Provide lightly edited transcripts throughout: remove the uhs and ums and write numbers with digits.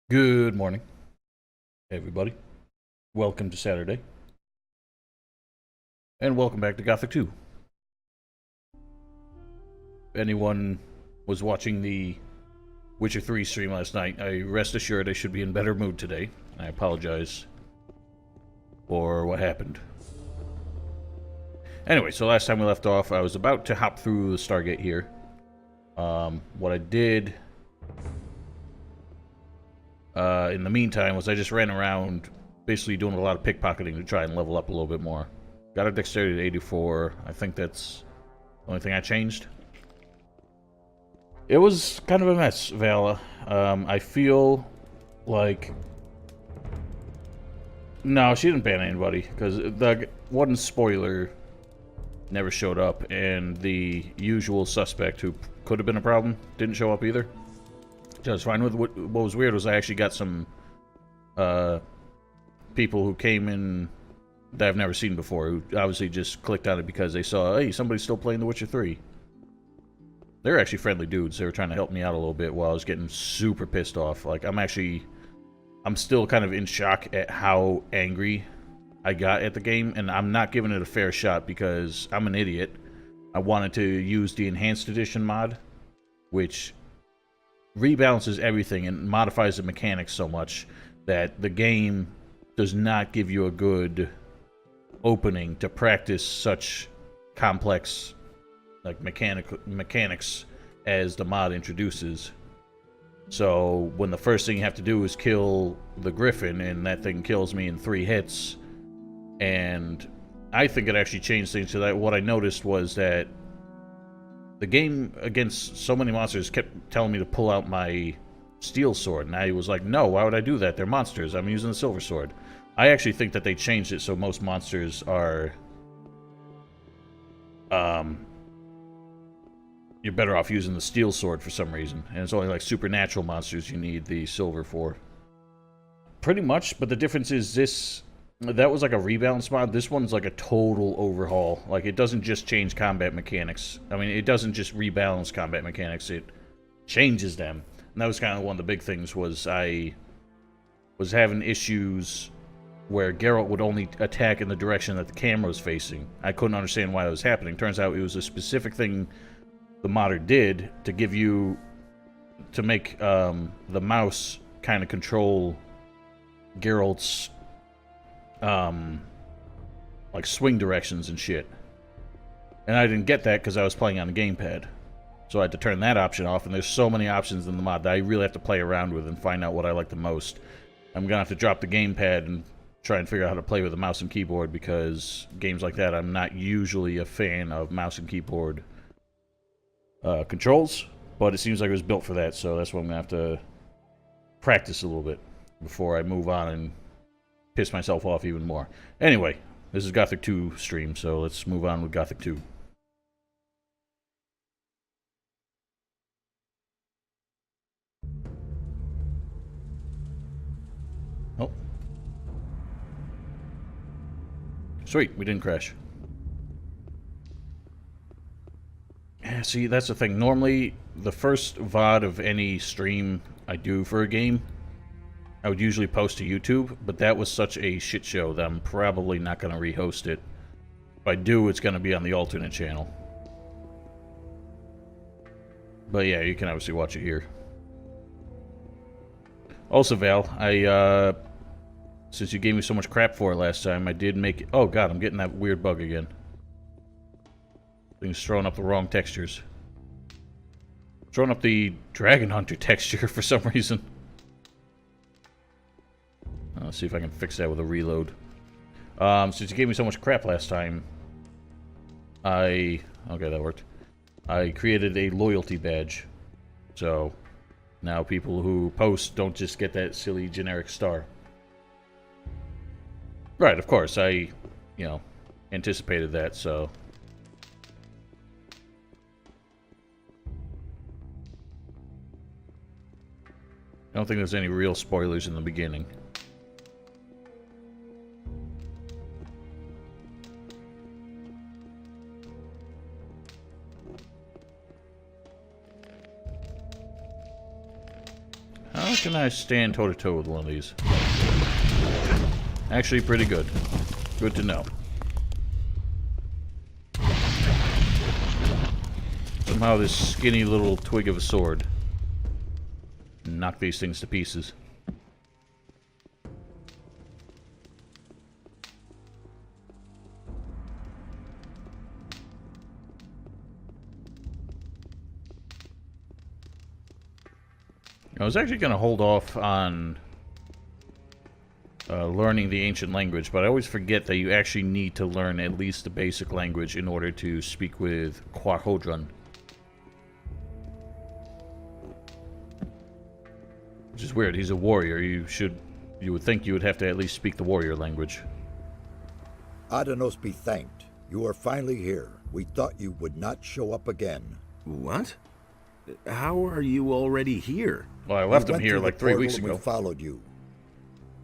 Good morning, everybody. Welcome to Saturday, and welcome back to Gothic 2. If anyone was watching the Witcher 3 stream last night, I rest assured I should be in better mood today. I apologize for what happened. Anyway, so last time we left off, I was about to hop through the Stargate here. What I did in the meantime was I just ran around basically doing a lot of pickpocketing to try and level up a little bit more. Got a dexterity to 84. I think that's the only thing I changed. It was kind of a mess, Vala. I feel like... No, she didn't ban anybody, because the one spoiler never showed up, and the usual suspect, who could have been a problem, didn't show up either. Which I was fine with. What was weird was I actually got some people who came in that I've never seen before, who obviously just clicked on it because they saw, hey, somebody's still playing The Witcher 3. They're actually friendly dudes. They were trying to help me out a little bit while I was getting super pissed off. Like, I'm still kind of in shock at how angry I got at the game, and I'm not giving it a fair shot because I'm an idiot. I wanted to use the Enhanced Edition mod, which rebalances everything and modifies the mechanics so much that the game does not give you a good opening to practice such complex like mechanics as the mod introduces. So when the first thing you have to do is kill the griffin, and that thing kills me in 3 hits, and I think it actually changed things to that. What I noticed was that the game against so many monsters kept telling me to pull out my steel sword, and I was like, no, why would I do that? They're monsters. I'm using the silver sword. I actually think that they changed it so most monsters are you're better off using the steel sword for some reason, and it's only like supernatural monsters you need the silver for. Pretty much, but the difference is that was like a rebalance mod. This one's like a total overhaul. Like, it doesn't just change combat mechanics. I mean, it doesn't just rebalance combat mechanics, it changes them. And that was kind of one of the big things. Was I was having issues where Geralt would only attack in the direction that the camera was facing. I couldn't understand why that was happening. Turns out it was a specific thing the modder did to give you, to make the mouse kind of control Geralt's like swing directions and shit. And I didn't get that because I was playing on a gamepad. So I had to turn that option off, and there's so many options in the mod that I really have to play around with and find out what I like the most. I'm gonna have to drop the gamepad and try and figure out how to play with a mouse and keyboard, because games like that, I'm not usually a fan of mouse and keyboard controls, but it seems like it was built for that, so that's what I'm gonna have to practice a little bit before I move on and piss myself off even more. Anyway, this is Gothic 2 stream, so let's move on with Gothic 2. Oh. Sweet, we didn't crash. Yeah, see, that's the thing. Normally, the first VOD of any stream I do for a game, I would usually post to YouTube, but that was such a shit show that I'm probably not going to rehost it. If I do, it's going to be on the alternate channel. But yeah, you can obviously watch it here. Also, Val, since you gave me so much crap for it last time, I did make it... Oh god, I'm getting that weird bug again. Things throwing up the wrong textures. Throwing up the Dragon Hunter texture for some reason. Let's see if I can fix that with a reload. Since you gave me so much crap last time, okay, that worked. I created a loyalty badge. So, now people who post don't just get that silly generic star. Right, of course, I, anticipated that, so... I don't think there's any real spoilers in the beginning. can I stand toe-to-toe with one of these? Actually, pretty good. Good to know. Somehow this skinny little twig of a sword knock these things to pieces. I was actually going to hold off on learning the ancient language, but I always forget that you actually need to learn at least the basic language in order to speak with Quahodron. Which is weird. He's a warrior. You would think you would have to at least speak the warrior language. Adanos be thanked. You are finally here. We thought you would not show up again. What? How are you already here? Well, I left him here like 3 weeks ago. We followed you.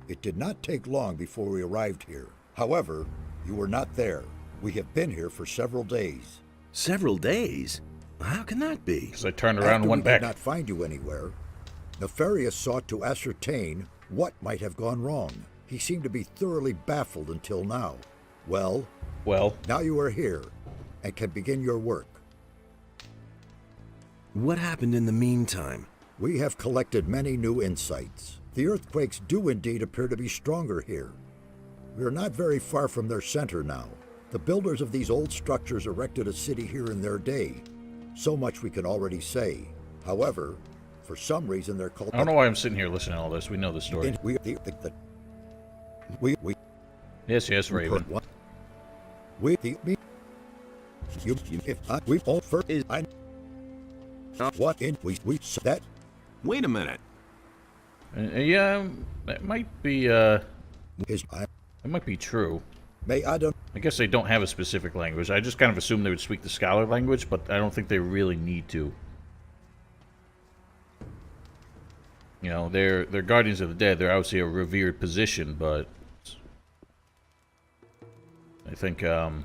It did not take long before we arrived here. However, you were not there. We have been here for several days. Several days? How can that be? Because I turned around and went back. After we did not find you anywhere, Nefarious sought to ascertain what might have gone wrong. He seemed to be thoroughly baffled until now. Well, now you are here and can begin your work. What happened in the meantime? We have collected many new insights. The earthquakes do indeed appear to be stronger here. We are not very far from their center now. The builders of these old structures erected a city here in their day. So much we can already say. However, for some reason they're called... I don't know why I'm sitting here listening to all this. We know the story. Yes, Raven. Wait a minute. Yeah, that might be, that might be true. I guess they don't have a specific language. I just kind of assumed they would speak the Scholar language, but I don't think they really need to. You know, they're Guardians of the Dead. They're obviously a revered position, but I think, you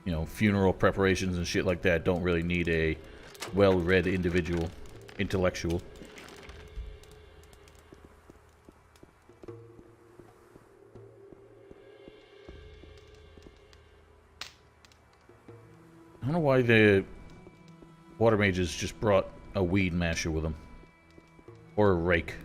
know, funeral preparations and shit like that don't really need a well-read intellectual. I don't know why the water mages just brought a weed masher with them. Or a rake.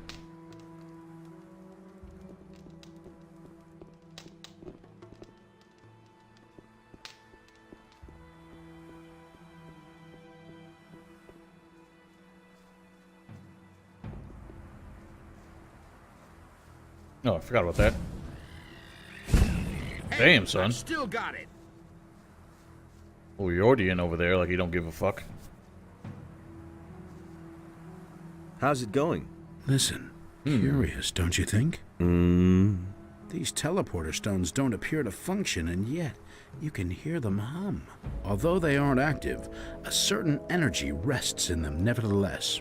Oh, I forgot about that. Damn, son. Still got it. Oh, you're already in over there like you don't give a fuck. How's it going? Listen, curious, don't you think? These teleporter stones don't appear to function, and yet you can hear them hum. Although they aren't active, a certain energy rests in them nevertheless.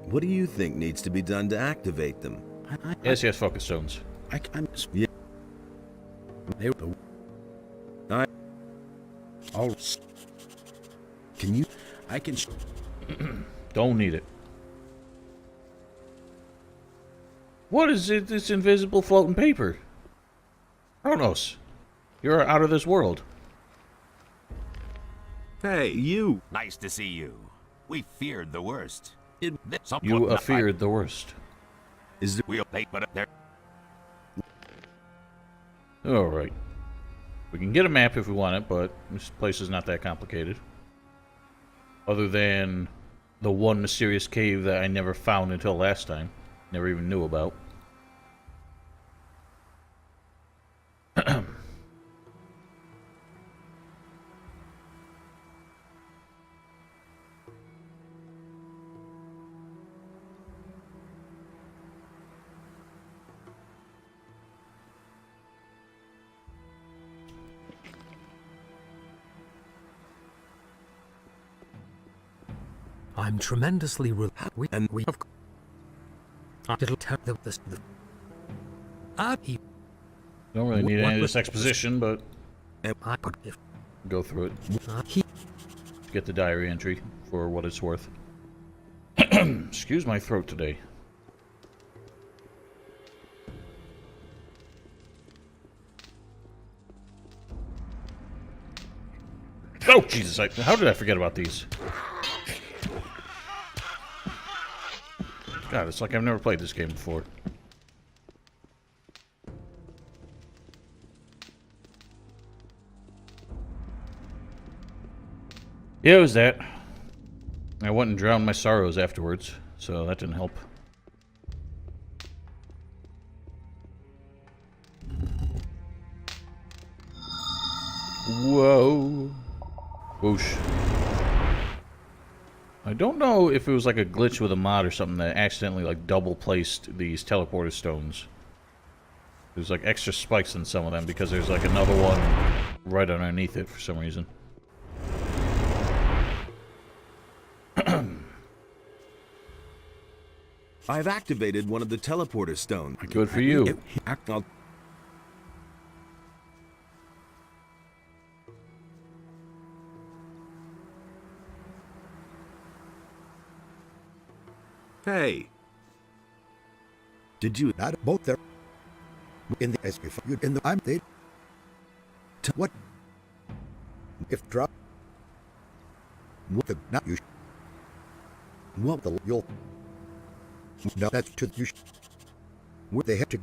What do you think needs to be done to activate them? Yes, focus stones. Yeah. Can you? I can... Don't need it. What is it, this invisible floating paper? Kronos, you're out of this world. Hey, you! Nice to see you. We feared the worst. You feared the worst. Is it We'll take but there. Alright. We can get a map if we want it, but this place is not that complicated. Other than the one mysterious cave that I never found until last time. Never even knew about. I'm tremendously and we have little he Don't really need any of this exposition, but I put if go through it. he get the diary entry for what it's worth. Excuse my throat today. Oh, Jesus, how did I forget about these? God, it's like I've never played this game before. Yeah, it was that. I went and drowned my sorrows afterwards, so that didn't help. Whoa. Whoosh. I don't know if it was like a glitch with a mod or something that accidentally like double placed these teleporter stones. There's like extra spikes in some of them because there's like another one right underneath it for some reason. I've activated one of the teleporter stones. Good for you. Hey. Did you Not both there. In the as before you in the I'm they. What? If drop. What the not you. What the you'll. No, that's to you. Where they had to.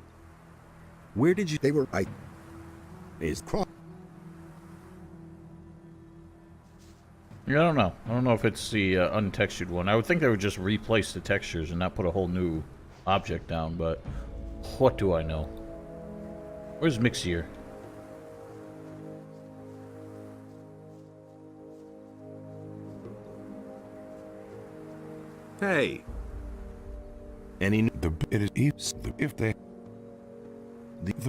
Where did you They were I. is Cross. Yeah, I don't know. I don't know if it's the untextured one. I would think they would just replace the textures and not put a whole new object down, but what do I know? Where's Mixier? Hey. Any The it is if they the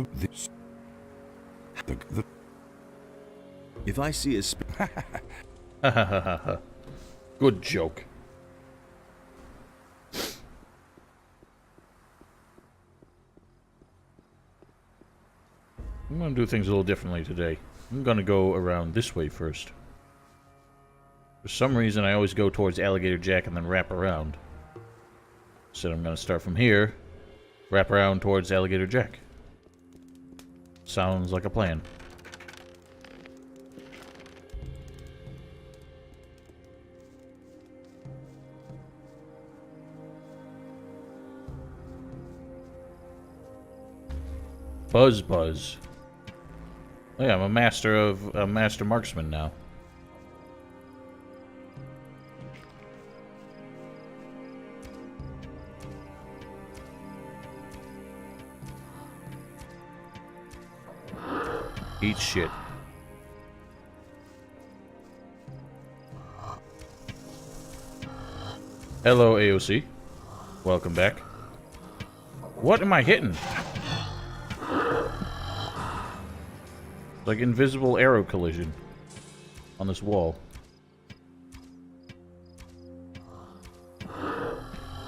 if I see a Good joke. I'm gonna do things a little differently today. I'm gonna go around this way first. For some reason, I always go towards Alligator Jack and then wrap around. So I'm gonna start from here, wrap around towards Alligator Jack. Sounds like a plan. Buzz Buzz. Oh yeah, I'm a master marksman now. Eat shit. Hello, AOC. Welcome back. What am I hitting? Like invisible arrow collision on this wall.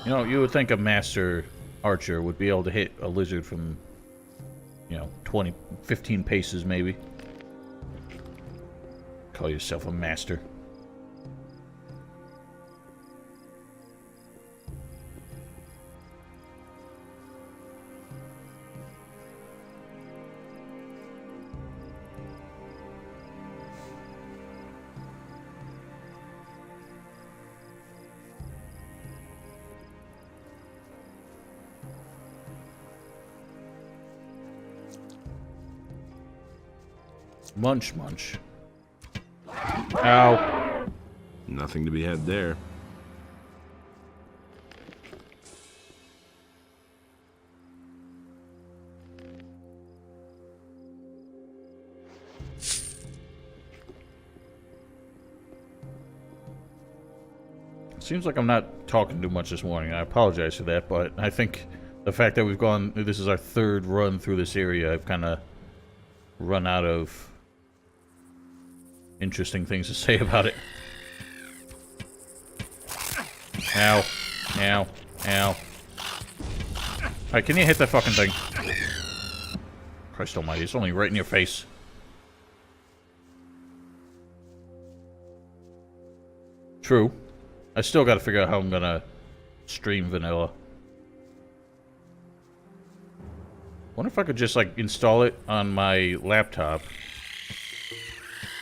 You know, you would think a master archer would be able to hit a lizard from, you know, 20, 15 paces maybe. Call yourself a master. Munch, munch. Ow. nothing to be had there. Seems like I'm not talking too much this morning. I apologize for that, but I think the fact that we've gone, this is our third run through this area, I've kind of run out of interesting things to say about it. Ow. Ow. Ow. Alright, can you hit that fucking thing? Christ almighty, it's only right in your face. True. I still gotta figure out how I'm gonna stream vanilla. Wonder if I could just, like, install it on my laptop,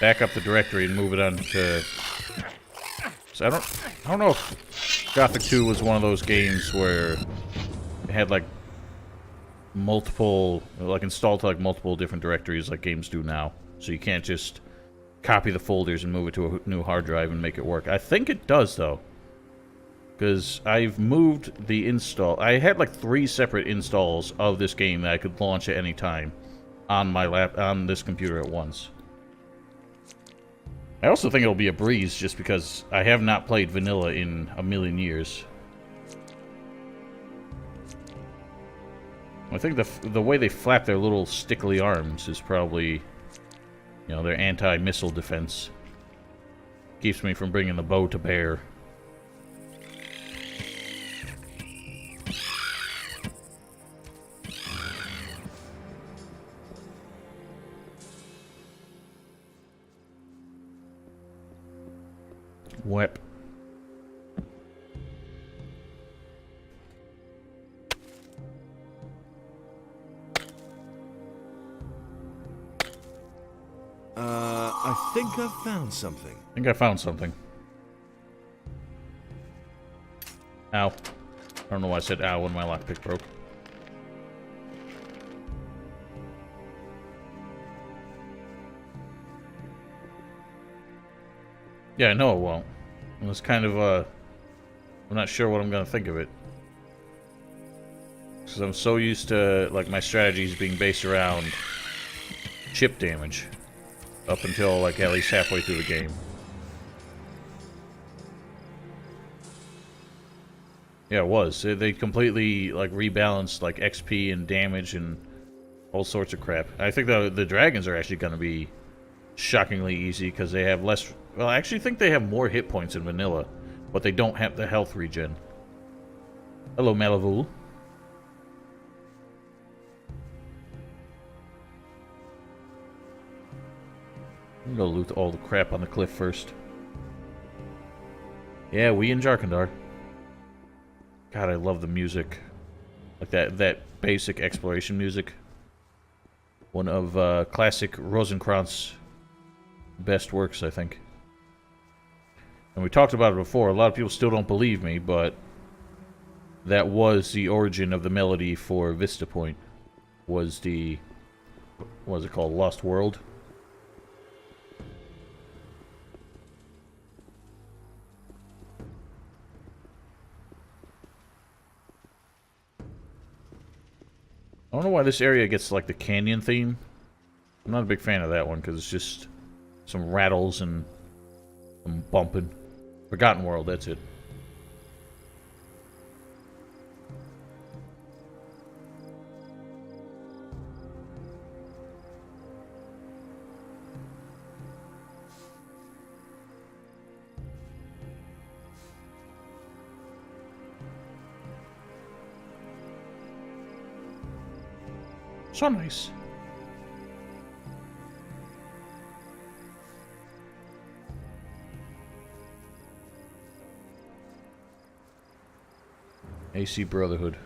back up the directory, and move it on to... So I don't know if Gothic 2 was one of those games where it had, like, multiple... like, installed to, like, multiple different directories like games do now. So you can't just copy the folders and move it to a new hard drive and make it work. I think it does, though. Because I've moved the install... I had like 3 separate installs of this game that I could launch at any time on my on this computer at once. I also think it'll be a breeze just because I have not played vanilla in a million years. I think the way they flap their little stickly arms is probably, you know, their anti-missile defense. Keeps me from bringing the bow to bear. Wep. I think I've found something. I think I found something. Ow. I don't know why I said ow when my lockpick broke. Yeah, I know it won't. It was kind of, I'm not sure what I'm gonna think of it. Because I'm so used to, like, my strategies being based around chip damage. Up until, like, at least halfway through the game. Yeah, it was. They completely, like, rebalanced, like, XP and damage and all sorts of crap. I think the dragons are actually gonna be shockingly easy because they have less... Well, I actually think they have more hit points in vanilla, but they don't have the health regen. Hello, Malavul. I'm gonna loot all the crap on the cliff first. Yeah, we in Jarkandar. God, I love the music. Like that basic exploration music. One of classic Rosencrantz best works, I think. And we talked about it before. A lot of people still don't believe me, but that was the origin of the melody for Vista Point. Was the... what was it called? Lost World? I don't know why this area gets, like, the canyon theme. I'm not a big fan of that one, because it's just some rattles and some bumping. Forgotten World, that's it. So nice. AC Brotherhood.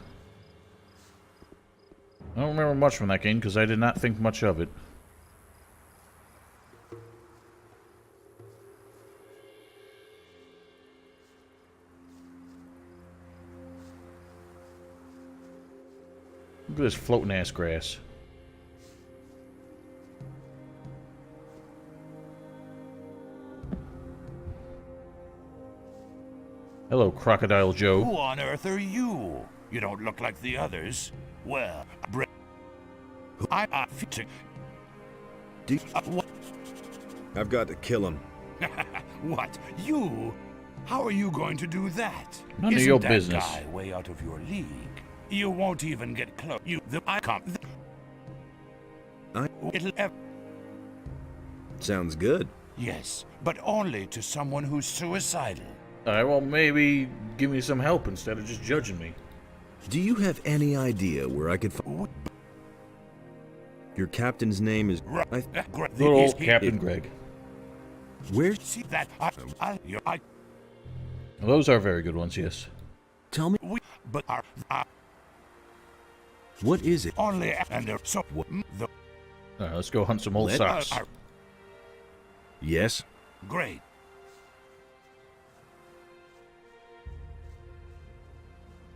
I don't remember much from that game because I did not think much of it. Look at this floating ass grass. Hello, Crocodile Joe. Who on earth are you? You don't look like the others. Well, I what? I've got to kill him. What? You? How are you going to do that? None of Isn't your that business. guy way out of your league? You won't even get close. I can't. It'll ever. Sounds good. Yes, but only to someone who's suicidal. Alright, well, maybe give me some help instead of just judging me. Do you have any idea where I could find... Your captain's name is... Good old Captain Greg. Where... See that? Those are very good ones, yes. Tell me, But our what is it? only and so the All right, let's go hunt some old Let socks. Yes? great.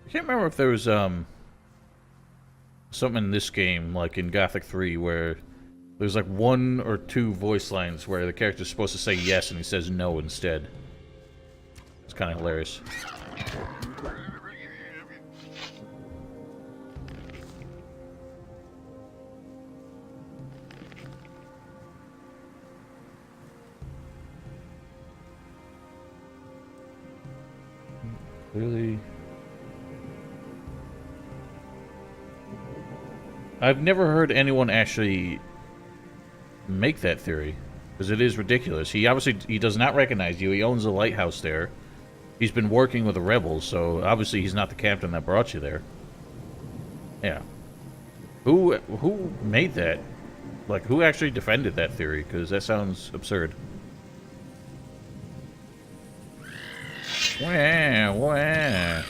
I can't remember if there was something in this game, like in Gothic 3, where there's like 1 or 2 voice lines where the character's supposed to say yes and he says no instead. It's kind of hilarious. Clearly... I've never heard anyone actually make that theory, because it is ridiculous. He does not recognize you. He owns a lighthouse there. He's been working with the rebels, so obviously he's not the captain that brought you there. Yeah. Who made that? Like, who actually defended that theory? Because that sounds absurd. Wah, wah.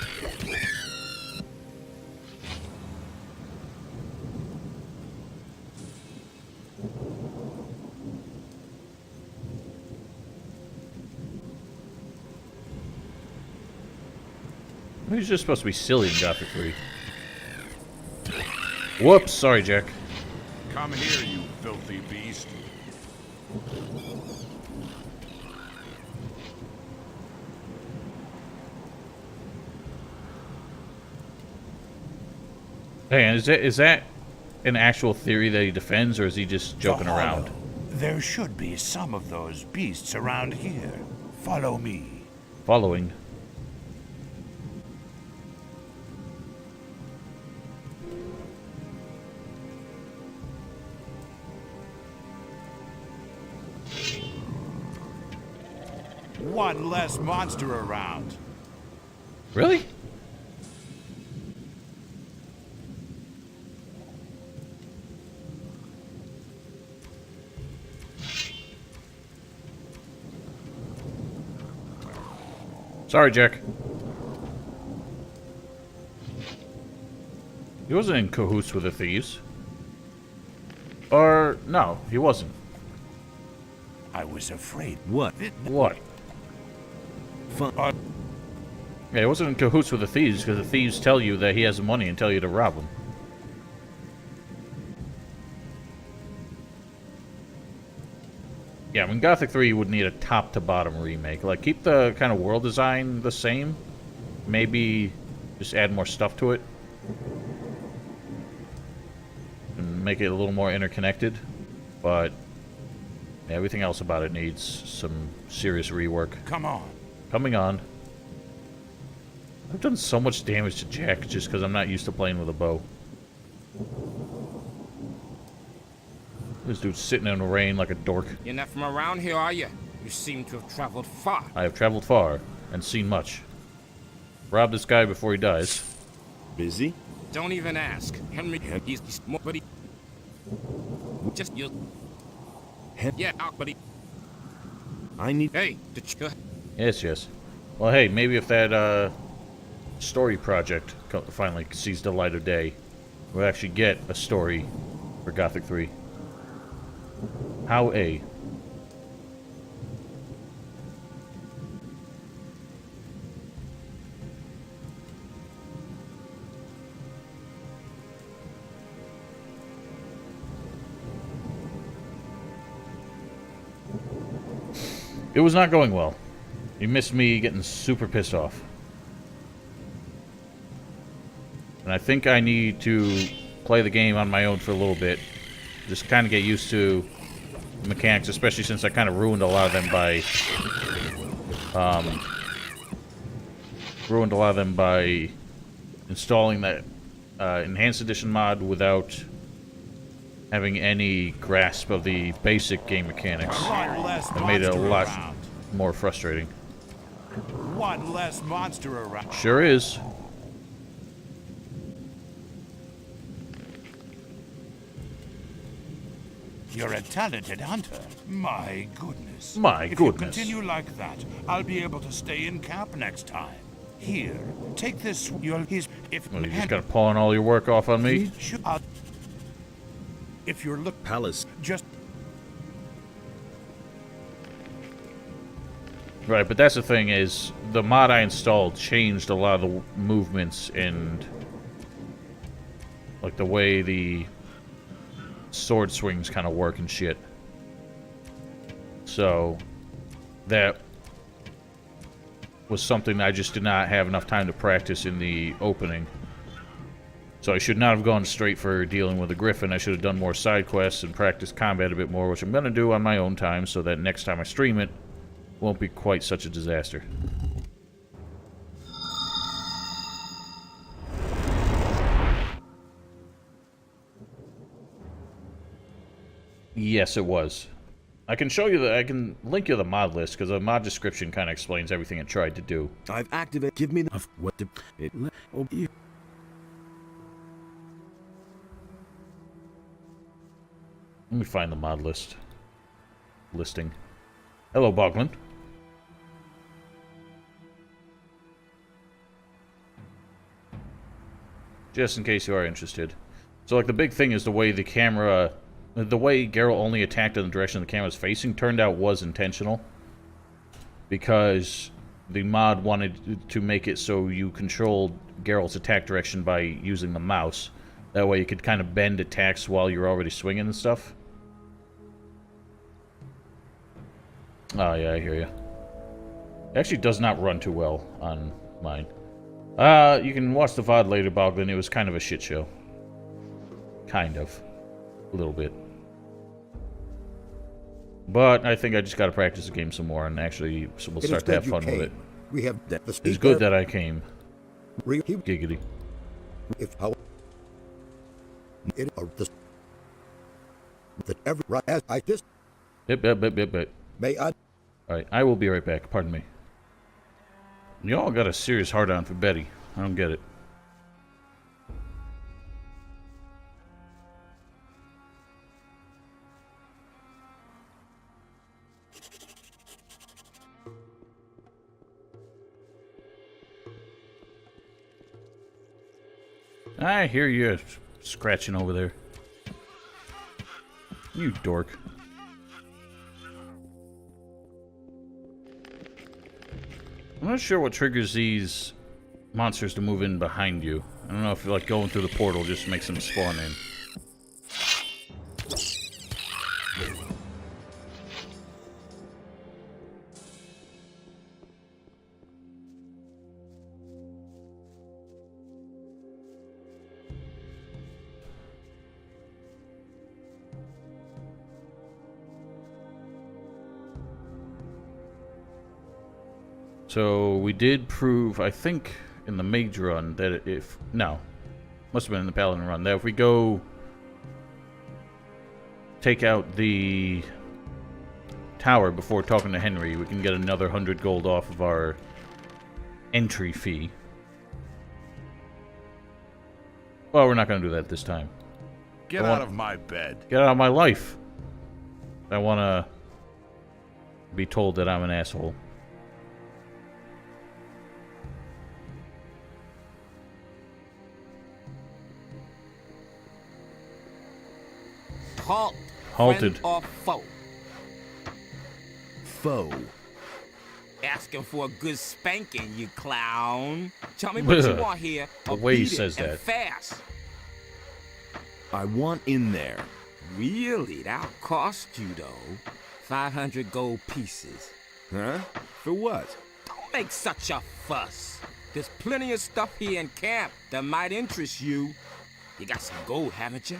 He's just supposed to be silly in Gothic 3. Whoops, sorry, Jack. Come here, you filthy beast. Hey, is that an actual theory that he defends, or is he just joking The around? Hollow. There should be some of those beasts around here. Follow me. Following. One less monster around. Really? Sorry, Jack. He wasn't in cahoots with the thieves. Or, no, he wasn't. I was afraid. What? What? Fun. Yeah, he wasn't in cahoots with the thieves, because the thieves tell you that he has the money and tell you to rob him. Yeah, I mean, Gothic 3 would need a top-to-bottom remake. Like, keep the kind of world design the same. Maybe just add more stuff to it. And make it a little more interconnected. But everything else about it needs some serious rework. Come on. Coming on. I've done so much damage to Jack just because I'm not used to playing with a bow. This dude's sitting in the rain like a dork. You're not from around here, are you? You seem to have traveled far. I have traveled far and seen much. Rob this guy before he dies. Busy? Don't even ask. Henry, he's more, but he... Just you... Yeah, but he... I need... Hey, did you... Yes, yes. Well, hey, maybe if that story project finally sees the light of day, we'll actually get a story for Gothic 3. How a... It was not going well. You missed me getting super pissed off. And I think I need to play the game on my own for a little bit. Just kind of get used to the mechanics, especially since I kind of ruined a lot of them by installing that Enhanced Edition mod without having any grasp of the basic game mechanics. One less It made it a monster lot around. more frustrating. One less monster around. Sure is. You're a talented hunter. My goodness. My If goodness. you continue like that, I'll be able to stay in camp next time. Here, take this. If Well, you just gotta pawn all your work off on me? if you're look Palace. just Right, but that's the thing is, the mod I installed changed a lot of the movements and, like, the way the sword swings kind of work and shit. So, that was something I just did not have enough time to practice in the opening. So I should not have gone straight for dealing with the Griffin. I should have done more side quests and practiced combat a bit more, which I'm going to do on my own time, so that next time I stream it, won't be quite such a disaster. Yes, it was. I can show you I can link you the mod list, because the mod description kind of explains everything it tried to do. I've activated. Give me the. What the. It. Oh, you. Let me find the mod list. Listing. Hello, Boglin. Just in case you are interested. So, like, the big thing is the way the camera... The way Geralt only attacked in the direction the camera was facing turned out was intentional. Because the mod wanted to make it so you controlled Geralt's attack direction by using the mouse. That way you could kind of bend attacks while you're already swinging and stuff. Oh, yeah, I hear you. It actually does not run too well on mine. You can watch the VOD later, Boglin. It was kind of a shit show. Kind of. A little bit. But I think I just gotta practice the game some more, and actually we'll start to have fun with it. We have the It's good that I came. Giggity. If how it that every as I this Yep. may I Alright, I will be right back. Pardon me. Y'all got a serious hard-on for Betty. I don't get it. I hear you scratching over there. You dork. I'm not sure what triggers these monsters to move in behind you. I don't know if like going through the portal just makes them spawn in. So we did prove, I think, in the mage run that if no, must have been in the paladin run, that if we go take out the tower before talking to Henry, we can get another 100 gold off of our entry fee. Well, we're not going to do that this time. get out of my bed. Get out of my life. I want to be told that I'm an asshole. Halt. Halted. Friend or foe? Foe. Asking for a good spanking, you clown. Tell me what you want here. The or way he beat it, says and that. fast. I want in there. Really? That'll cost you, though. 500 gold pieces. Huh? For what? Don't make such a fuss. There's plenty of stuff here in camp that might interest you. You got some gold, haven't you?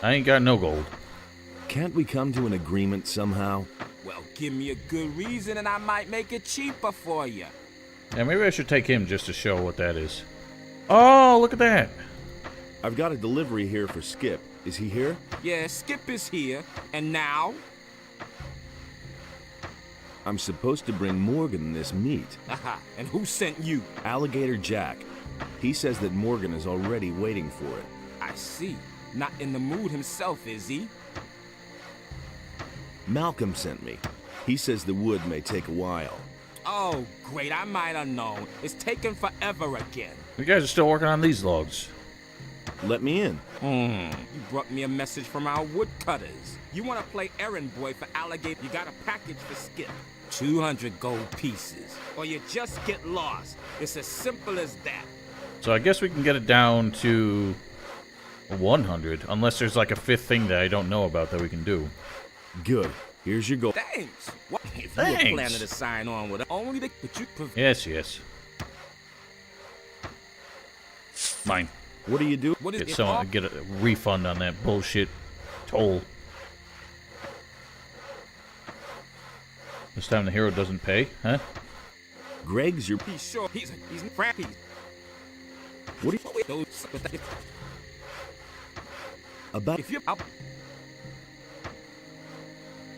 I ain't got no gold. Can't we come to an agreement somehow? Well, give me a good reason and I might make it cheaper for you. Yeah, maybe I should take him just to show what that is. Oh, look at that. I've got a delivery here for Skip. Is he here? Yeah, Skip is here. And now? I'm supposed to bring Morgan this meat. Aha. And who sent you? Alligator Jack. He says that Morgan is already waiting for it. I see. Not in the mood himself, is he? Malcolm sent me. He says the wood may take a while. Oh, great, I might have known. It's taking forever again. You guys are still working on these logs. Let me in. You brought me a message from our woodcutters. You want to play errand boy for Alligator? You got a package for Skip. 200 gold pieces. Or you just get lost. It's as simple as that. So I guess we can get it down to 100, unless there's like a fifth thing that I don't know about that we can do. Good. Here's your gold. Thanks. What if you Thanks. were planning to sign on with only the... But you... Yes, yes. Mine. What do you do? What is Get, it? someone, get a refund on that bullshit toll. This time the hero doesn't pay, huh? Greg's your... He's sure. He's frappy. What do you... Those... About... If you...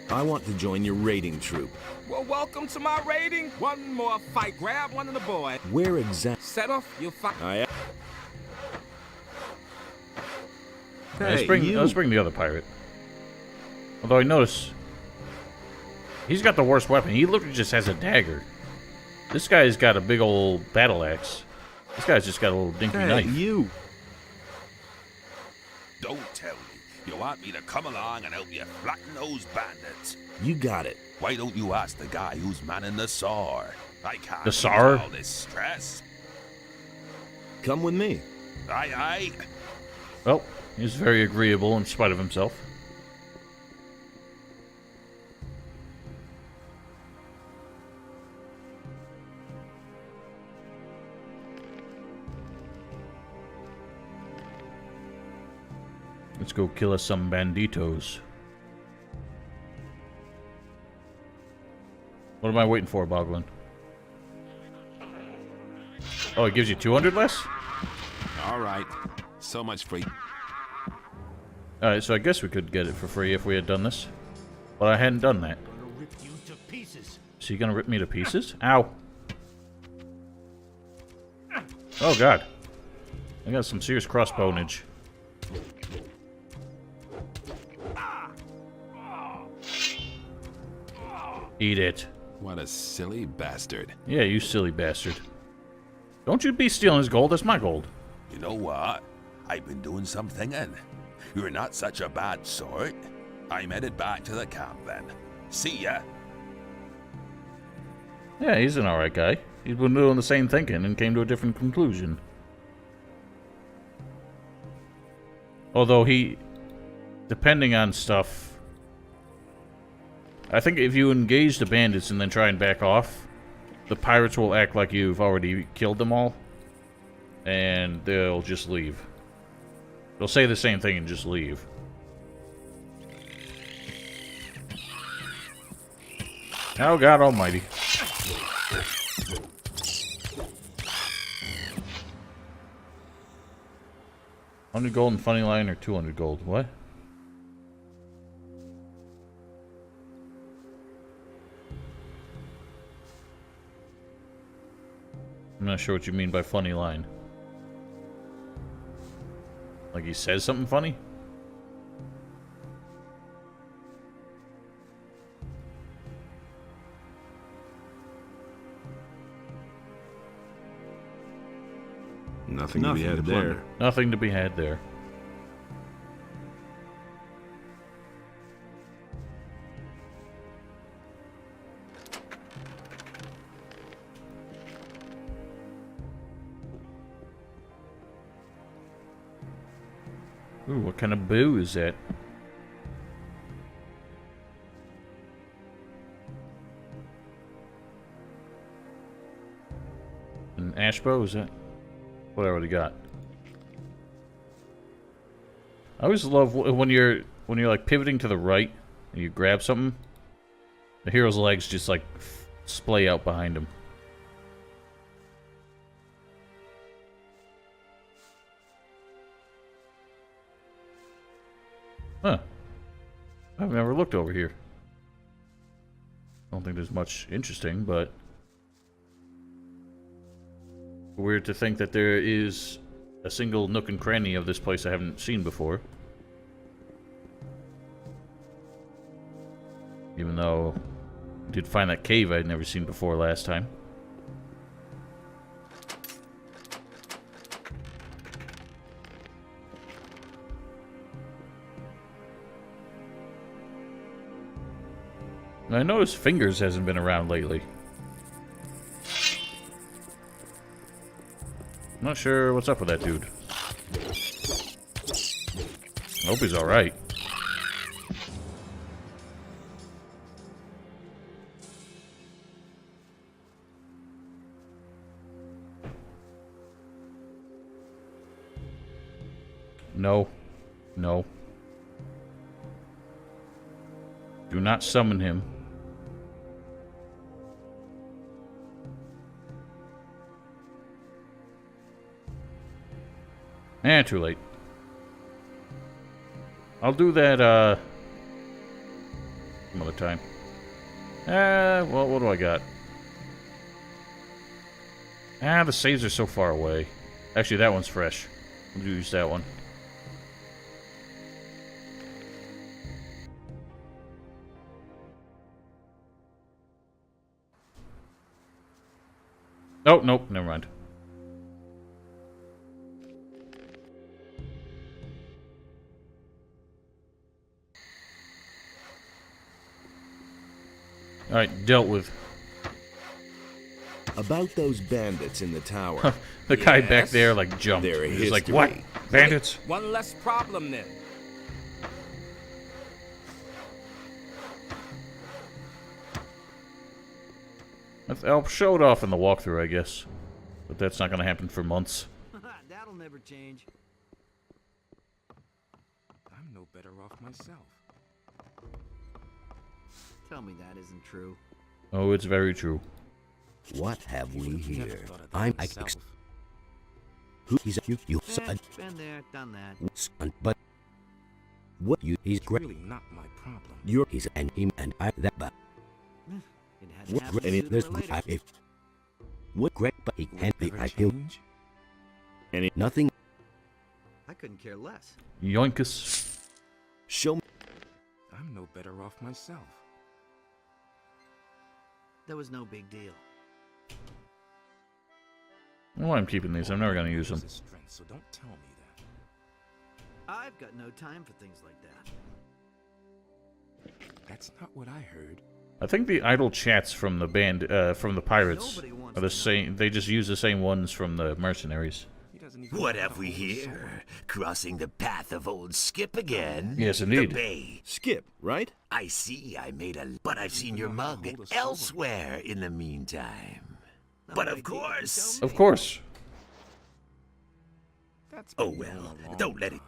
I want to join your raiding troop. Well, welcome to my raiding. One more fight. Grab one of the boys. Where exactly? Set off. You'll fight. Let's bring the other pirate. Although I notice he's got the worst weapon. He literally just has a dagger. This guy's got a big old battle axe. This guy's just got a little dinky knife. You. Don't tell me you want me to come along and help you flatten those bandits. You got it. Why don't you ask the guy who's manning the SAR? I can't The use SAR? all this stress. Come with me. Aye. Well, he's very agreeable in spite of himself. Let's go kill us some banditos. What am I waiting for, Boglin? Oh, it gives you 200 less? All right. So much free. Alright, so I guess we could get it for free if we had done this. But I hadn't done that. Rip you to pieces. Is he gonna rip me to pieces? Ow! Oh god. I got some serious crossbowage. Eat it. What a silly bastard. Yeah, you silly bastard. Don't you be stealing his gold, that's my gold. You know what? I've been doing some thinking. You're not such a bad sort. I'm headed back to the camp then. See ya. Yeah, he's an alright guy. He's been doing the same thinking and came to a different conclusion. Although he, depending on stuff, I think if you engage the bandits and then try and back off, the pirates will act like you've already killed them all, and they'll just leave. They'll say the same thing and just leave. Oh God Almighty. $100 gold and funny line or 200 gold? What? I'm not sure what you mean by funny line. Like he says something funny? Nothing to be had there. Nothing to be had there. Ooh, what kind of boo is that? An ash bow, is that what I already got? I always love when you're like pivoting to the right and you grab something, the hero's legs just like splay out behind him. Huh. I've never looked over here. I don't think there's much interesting, but weird to think that there is a single nook and cranny of this place I haven't seen before. Even though I did find that cave I'd never seen before last time. I noticed Fingers hasn't been around lately. I'm not sure what's up with that dude. I hope he's alright. No. No. Do not summon him. Too late. I'll do that, some other time. Well, what do I got? The saves are so far away. Actually, that one's fresh. We'll use that one. Oh, nope, never mind. Alright, dealt with. About those bandits in the tower. The guy back there, like, jumped. They're a He's like, history. what? Bandits? One less problem then. I'll show it off in the walkthrough, I guess. But that's not going to happen for months. That'll never change. I'm no better off myself. Tell me that isn't true. Oh, it's very true. What have we Never here? thought of that I'm myself. who he's you Been there, done that. son, but what you he's It's great. really not my problem. You're he's and him and I that but It hadn't what happened and it, sooner there's or later. if what great but he Will can't it be ever I kill change? and it, nothing. I couldn't care less. Yoinkus. Show me. I'm no better off myself. That was no big deal. Well, I'm keeping these. I'm never going to use them. His strength, so don't tell me that. I've got no time for things like that. That's not what I heard. I think the idle chats from the band, from the pirates, Nobody wants are the to know. same. They just use the same ones from the mercenaries. He doesn't even What know how have to we hold a sword. here? Crossing the path of old Skip again? Yes, The indeed. bay. Skip, right? I see I made a... But I've seen your know how to mug hold a sword. elsewhere in the meantime. No But idea, of course... Of course. That's Oh been well, known a long don't let it... time.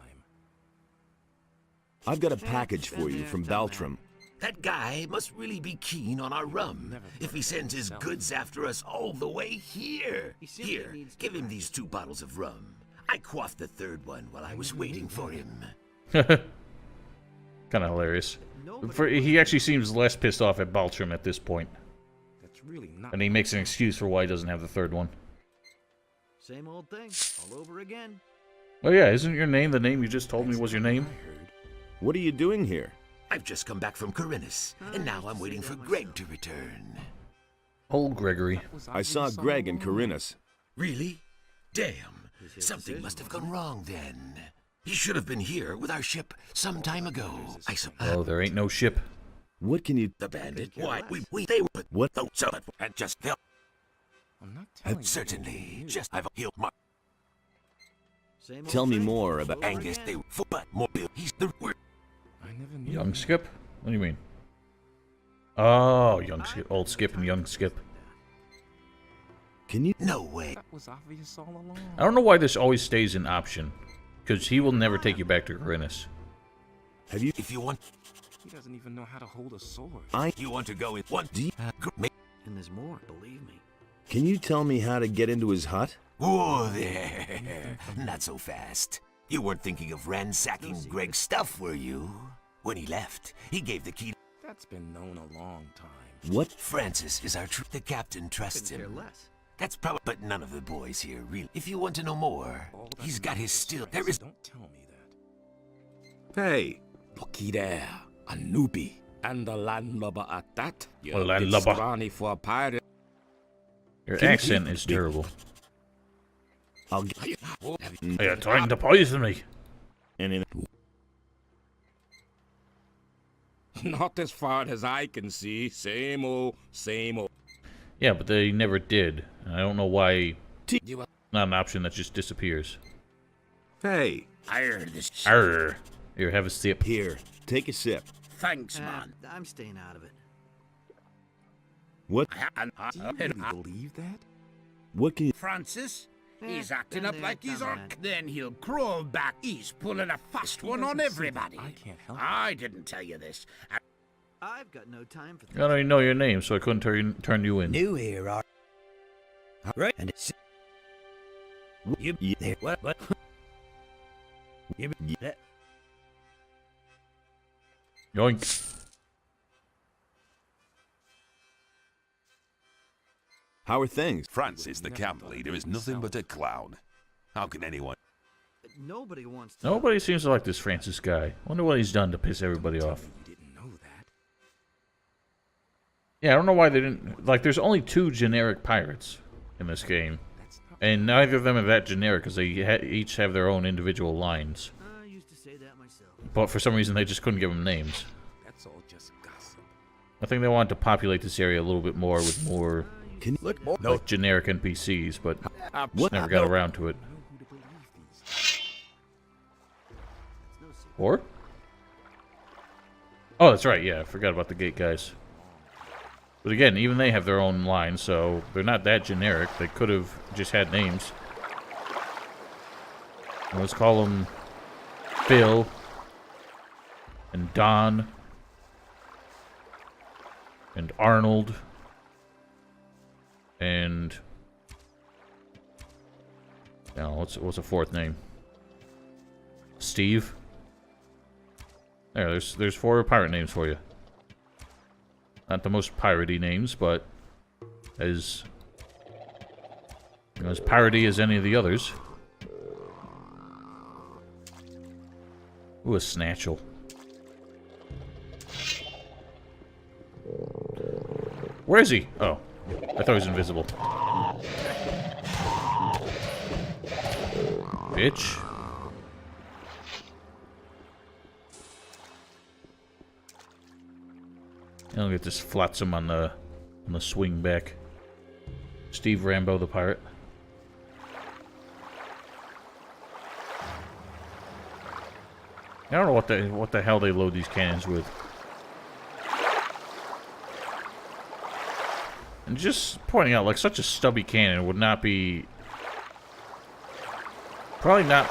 I've got a package for you from Baltram. That guy must really be keen on our rum if he sends his goods after us all the way here. He simply Here, needs to give him rest. these 2 bottles of rum. I quaffed the 3rd one while I was waiting for him. Kind of hilarious. Nobody He actually seems less pissed off at Baltram at this point. That's really not. And he makes an excuse for why he doesn't have the 3rd one. Same old thing, all over again. Oh yeah, isn't your name the name you just told me was your name? I heard. What are you doing here? I've just come back from Corinus, and now I'm waiting for Greg to return. Old Gregory. Was I saw obvious all Greg in along. Corinus. Really? Damn. Something must have gone wrong then. He should have been here with our ship some time ago. I suppose. Oh, there ain't no ship. What can you The bandit? care Why, less. they were... what Oh, so... And just... They'll... I'm not telling you Certainly. anything new. Just... I've healed my... Same old tell me thing, more all about over Angus, again. they were... But more... He's the... word. I never knew. Young that. Skip? What do you mean? Oh, young Skip. Old Skip and young Skip. can you No way. That was obvious all along. I don't know why this always stays an option. Because he will never take you back to Corinus. have you If you want... He doesn't even know how to hold a sword. You want to go in... One... do you, And there's more, believe me. can you tell me how to get into his hut? Whoa there. Not so fast. You weren't thinking of ransacking Greg's stuff, were you? When he left, he gave the key... That's been known a long time. What? Francis is our... The captain trusts Couldn't him. care less. That's probably... But none of the boys here, really. If you want to know more, All that he's got his matters still... is There is... Don't tell me that. Hey, Looky there. A newbie. And the landlubber at that. You're A a bit landlubber. scrawny for a pirate. Your accent is terrible. I'll get You're trying to poison me. anything. Not as far as I can see. Same old, same old. Yeah, but they never did. And I don't know why. You Not an option that just disappears. Hey, I heard this. Arr. Here, have a sip. here, take a sip. Thanks, man. I'm staying out of it. What? Believe that? What can you... Francis? He's Eh, acting been up there, like he's done our... that. Then he'll crawl back. He's pulling a fast one on everybody. I can't help I didn't tell you this. I've got no time for I don't even know your name, so I couldn't turn you in. New here, are right? And it's You... what? Yoink. How are things? Francis, the camp leader, is nothing but a clown. How can anyone... Nobody wants to. Nobody seems to like this Francis guy. Wonder what he's done to piss everybody off. you didn't know that. Yeah, I don't know why they didn't... Like, there's only 2 generic pirates in this game. And neither of them are that generic, because they each have their own individual lines. I used to say that myself. But for some reason, they just couldn't give them names. That's all just gossip. I think they wanted to populate this area a little bit more with more Can you look more? like, generic NPCs, but What? just never got around to it. Who to believe these? It's no secret. Or? Oh, that's right, yeah, I forgot about the gate guys. But again, even they have their own lines, so they're not that generic. They could have just had names. Let's call them Phil and Don and Arnold and what's a 4th name? Steve. There's 4 pirate names for you. Not the most piratey names, but as piratey as any of the others. Ooh, a snatchel. Where is he? Oh, I thought he was invisible. Bitch. I'll get this flotsam on the swing back. Steve Rambo the pirate. I don't know what the hell they load these cannons with. And just pointing out, like, such a stubby cannon would not be... Probably not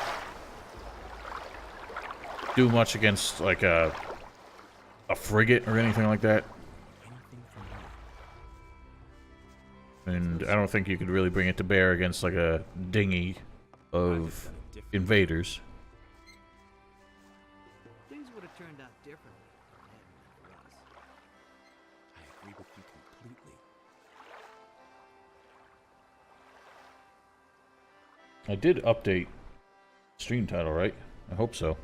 do much against, like, a frigate or anything like that. And I don't think you could really bring it to bear against, like, a dinghy of invaders. Things would have turned out differently if it hadn't been for us. I agree with you completely. I did update stream title, right? I hope so.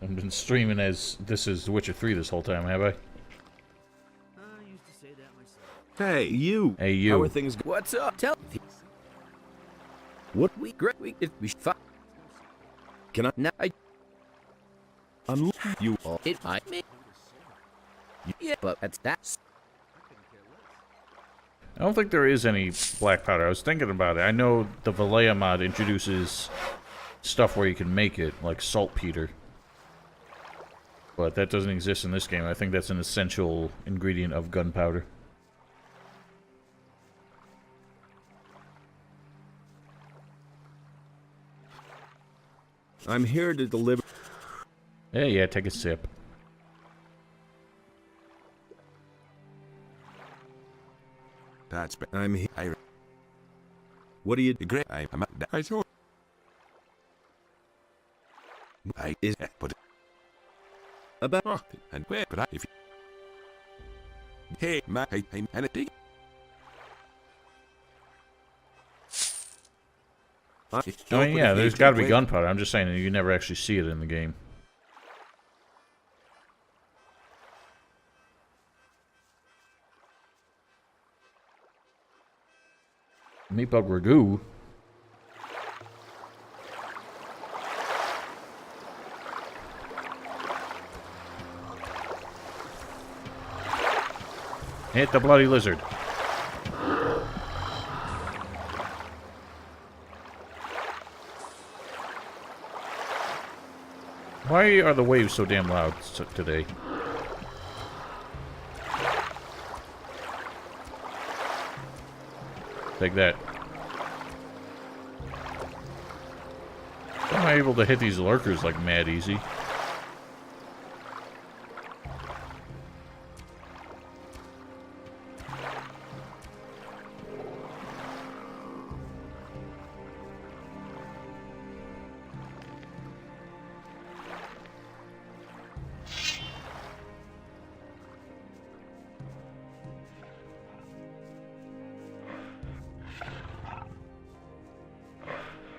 I've been streaming as this is The Witcher 3 this whole time, have I? I used to say that myself. Hey, you. Hey, you. How are things? What's up? Tell me. What? We fuck. Can I? Now I'm you all. it might me. Yeah, but that's I don't think there is any black powder. I was thinking about it. I know the Valleja mod introduces stuff where you can make it, like saltpeter. But that doesn't exist in this game. I think that's an essential ingredient of gunpowder. I'm here to deliver. Yeah, take a sip. That's... I'm here. I... What do you? Great. I'm... I told... I... Is But... about? Oh, and where? But I... If... Hey, man, I'm... And a big... I mean, yeah, there's got to be gunpowder. I'm just saying that you never actually see it in the game. Meatball ragu. Hit the bloody lizard. Why are the waves so damn loud today? Take that. How am I able to hit these lurkers like mad easy?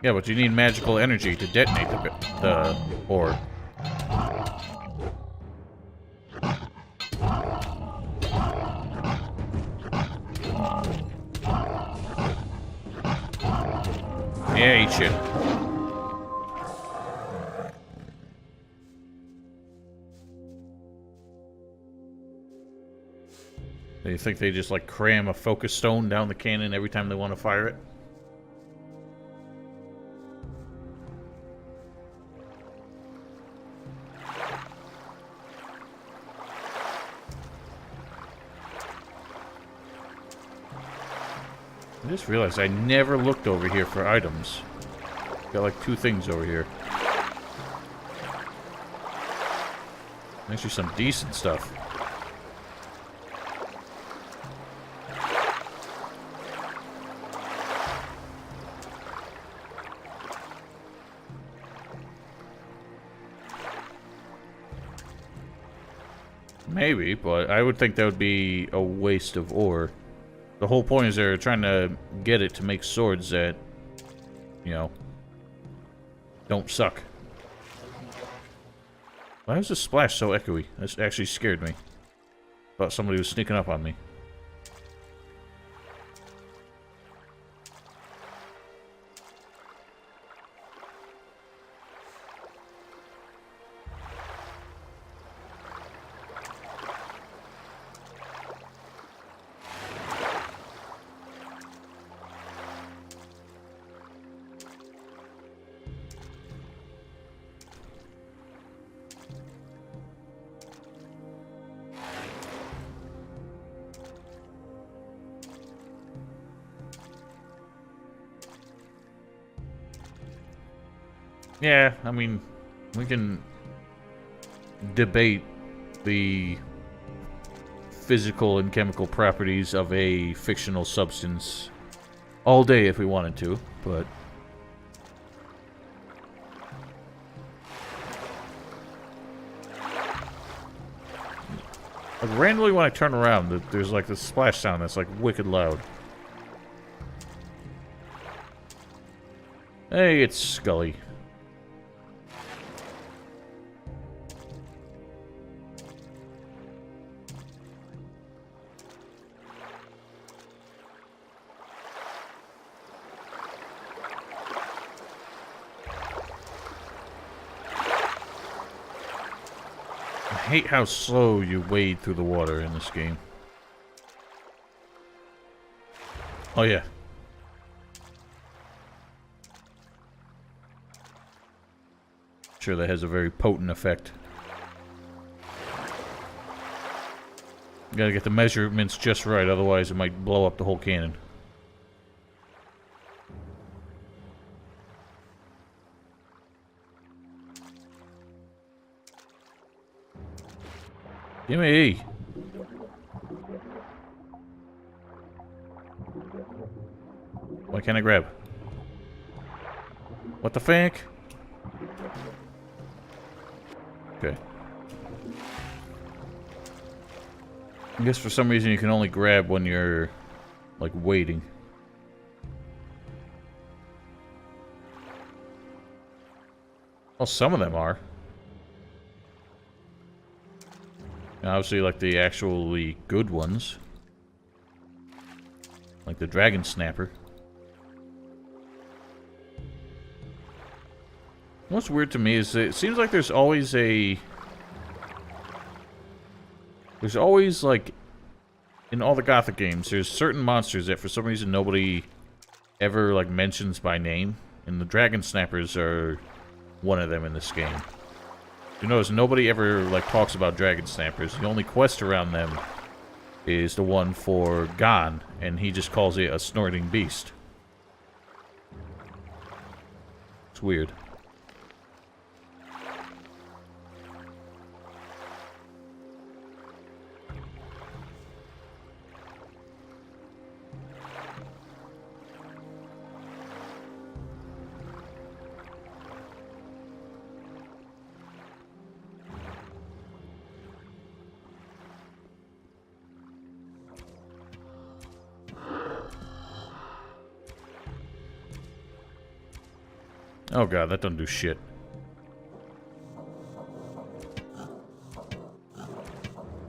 Yeah, but you need magical energy to detonate the ore. Yeah, eat shit. Do you think they just like cram a focus stone down the cannon every time they want to fire it? I just realized I never looked over here for items. Got like 2 things over here. Actually some decent stuff. Maybe, but I would think that would be a waste of ore. The whole point is they're trying to get it to make swords that, you know, don't suck. Why was this splash so echoey? This actually scared me. Thought somebody was sneaking up on me. Yeah, I mean, we can debate the physical and chemical properties of a fictional substance all day if we wanted to, but... like, randomly when I turn around, there's like this splash sound that's like wicked loud. Hey, it's Scully. I hate how slow you wade through the water in this game. Oh yeah. Sure, that has a very potent effect. You gotta get the measurements just right, otherwise it might blow up the whole cannon. Gimme! Why can't I grab? What the fank? Okay. I guess for some reason you can only grab when you're, like, waiting. Well, some of them are. And obviously, like, the actually good ones. Like the Dragon Snapper. What's weird to me is that it seems like there's always like, in all the Gothic games, there's certain monsters that for some reason nobody ever, like, mentions by name. And the Dragon Snappers are one of them in this game. You notice nobody ever, like, talks about Dragon Snappers. The only quest around them is the one for Gon, and he just calls it a snorting beast. It's weird. Oh god, that doesn't do shit.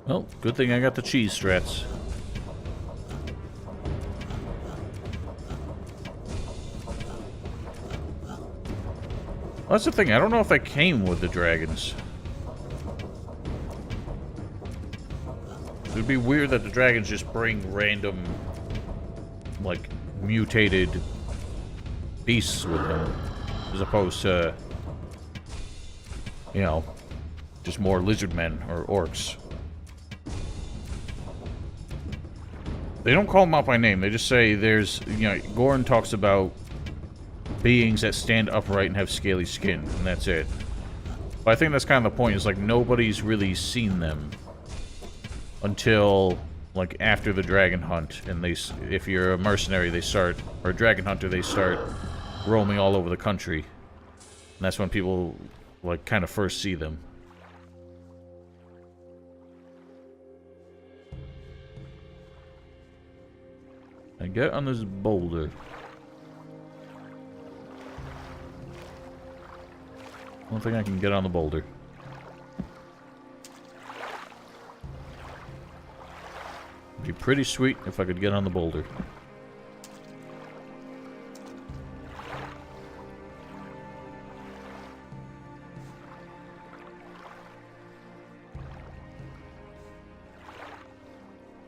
Well, good thing I got the cheese strats. Well, that's the thing, I don't know if I came with the dragons. It'd be weird that the dragons just bring random, like, mutated beasts with them. As opposed to, you know, just more lizard men or orcs. They don't call them out by name. They just say there's, you know, Goran talks about beings that stand upright and have scaly skin, and that's it. But I think that's kind of the point, is like nobody's really seen them until, like, after the dragon hunt. And they, if you're a mercenary, they start, or a dragon hunter, they start roaming all over the country. And that's when people, like, kind of first see them. And get on this boulder. I don't think I can get on the boulder. It'd be pretty sweet if I could get on the boulder.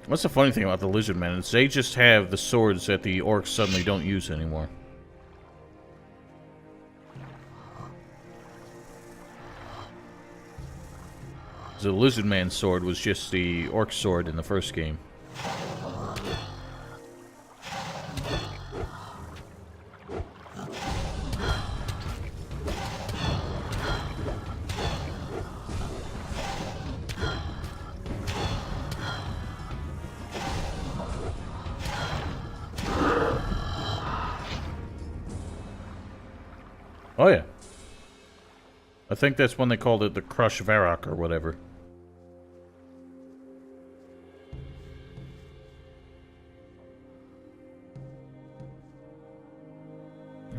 What's the funny thing about the lizard men is they just have the swords that the orcs suddenly don't use anymore. The lizard man's sword was just the orc sword in the first game. Oh yeah. I think that's when they called it the Crush Varrock or whatever.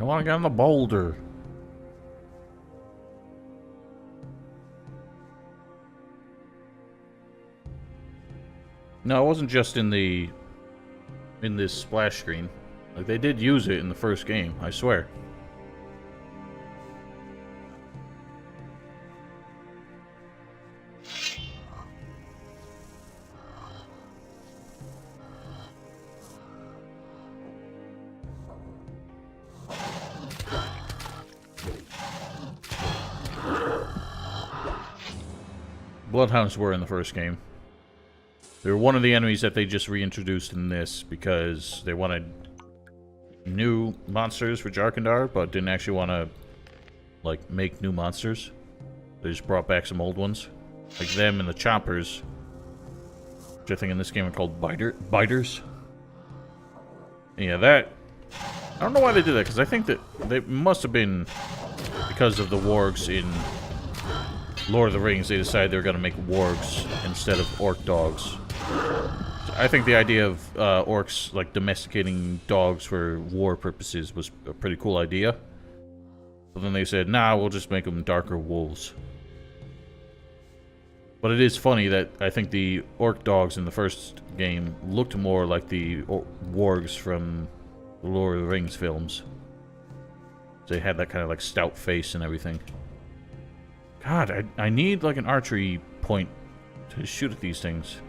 I want to get on the boulder. No, it wasn't just in this splash screen. Like, they did use it in the first game, I swear. Bloodhounds were in the first game. They were one of the enemies that they just reintroduced in this because they wanted new monsters for Jarkandar, but didn't actually want to, like, make new monsters. They just brought back some old ones. Like them and the Choppers, which I think in this game are called Biters. And yeah, that... I don't know why they did that, because I think that they must have been because of the wargs in Lord of the Rings. They decided they were going to make wargs instead of orc dogs. I think the idea of orcs, like, domesticating dogs for war purposes was a pretty cool idea. But then they said, nah, we'll just make them darker wolves. But it is funny that I think the orc dogs in the first game looked more like the wargs from the Lord of the Rings films. They had that kind of like stout face and everything. God, I need like an archery point to shoot at these things.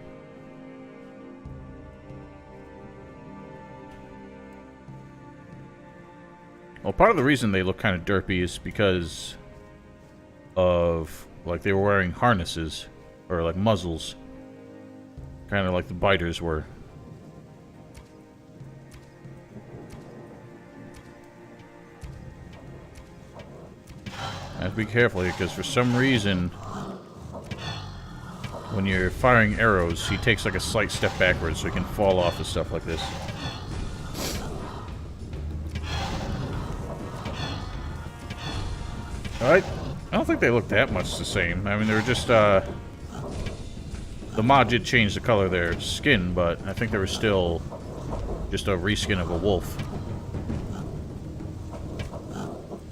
Well, part of the reason they look kind of derpy is because of, like, they were wearing harnesses, or like muzzles. Kind of like the biters were. I have to be careful here, because for some reason, when you're firing arrows, he takes like a slight step backwards so he can fall off and stuff like this. Alright, I don't think they look that much the same. I mean, they're just, the mod did change the color of their skin, but I think they were still just a reskin of a wolf.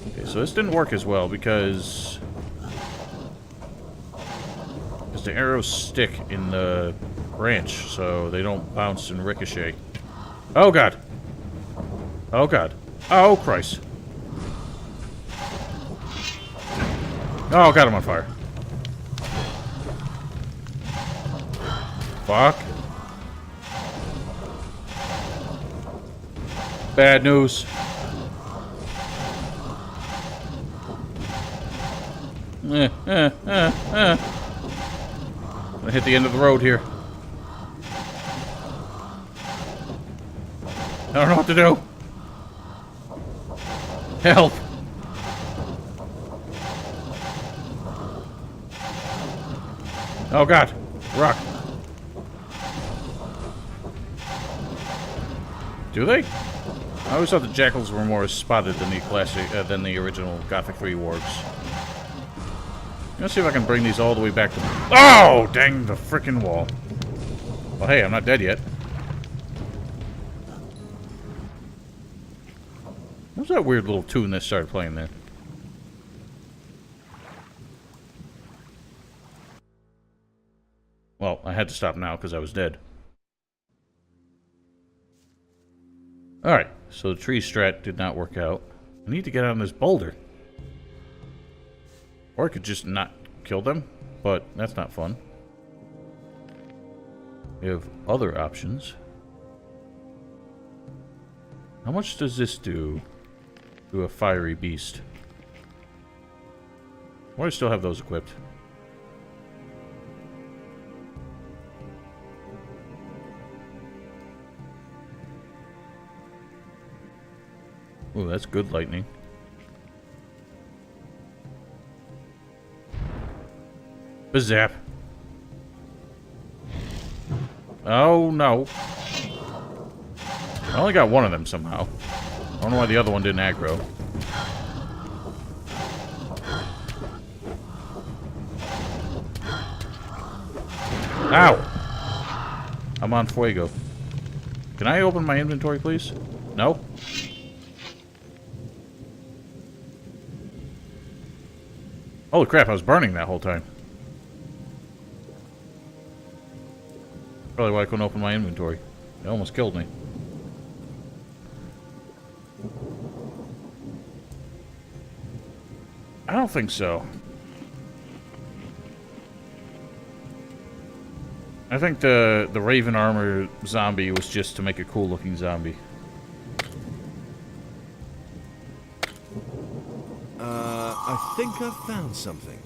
Okay, so this didn't work as well because the arrows stick in the branch, so they don't bounce and ricochet. Oh god! Oh god! Oh Christ! Oh god, I'm on fire. Fuck. Bad news. I'm gonna hit the end of the road here. I don't know what to do. Help. Oh god. Rock. Do they? I always thought the jackals were more spotted than the classic, than the original Gothic 3 wargs. Let's see if I can bring these all the way back to... Oh! Dang the frickin' wall. Well, hey, I'm not dead yet. What's that weird little tune that started playing there? Well, I had to stop now because I was dead. Alright, so the tree strat did not work out. I need to get on this boulder. Or I could just not kill them, but that's not fun. We have other options. How much does this do to a fiery beast? Why do I still have those equipped? Ooh, that's good lightning. Bazap. Oh, no. I only got one of them somehow. I don't know why the other one didn't aggro. Ow! I'm on fuego. Can I open my inventory, please? No? Holy crap, I was burning that whole time. Probably why I couldn't open my inventory. It almost killed me. I don't think so. I think the Raven Armor zombie was just to make a cool looking zombie. I think I've found something.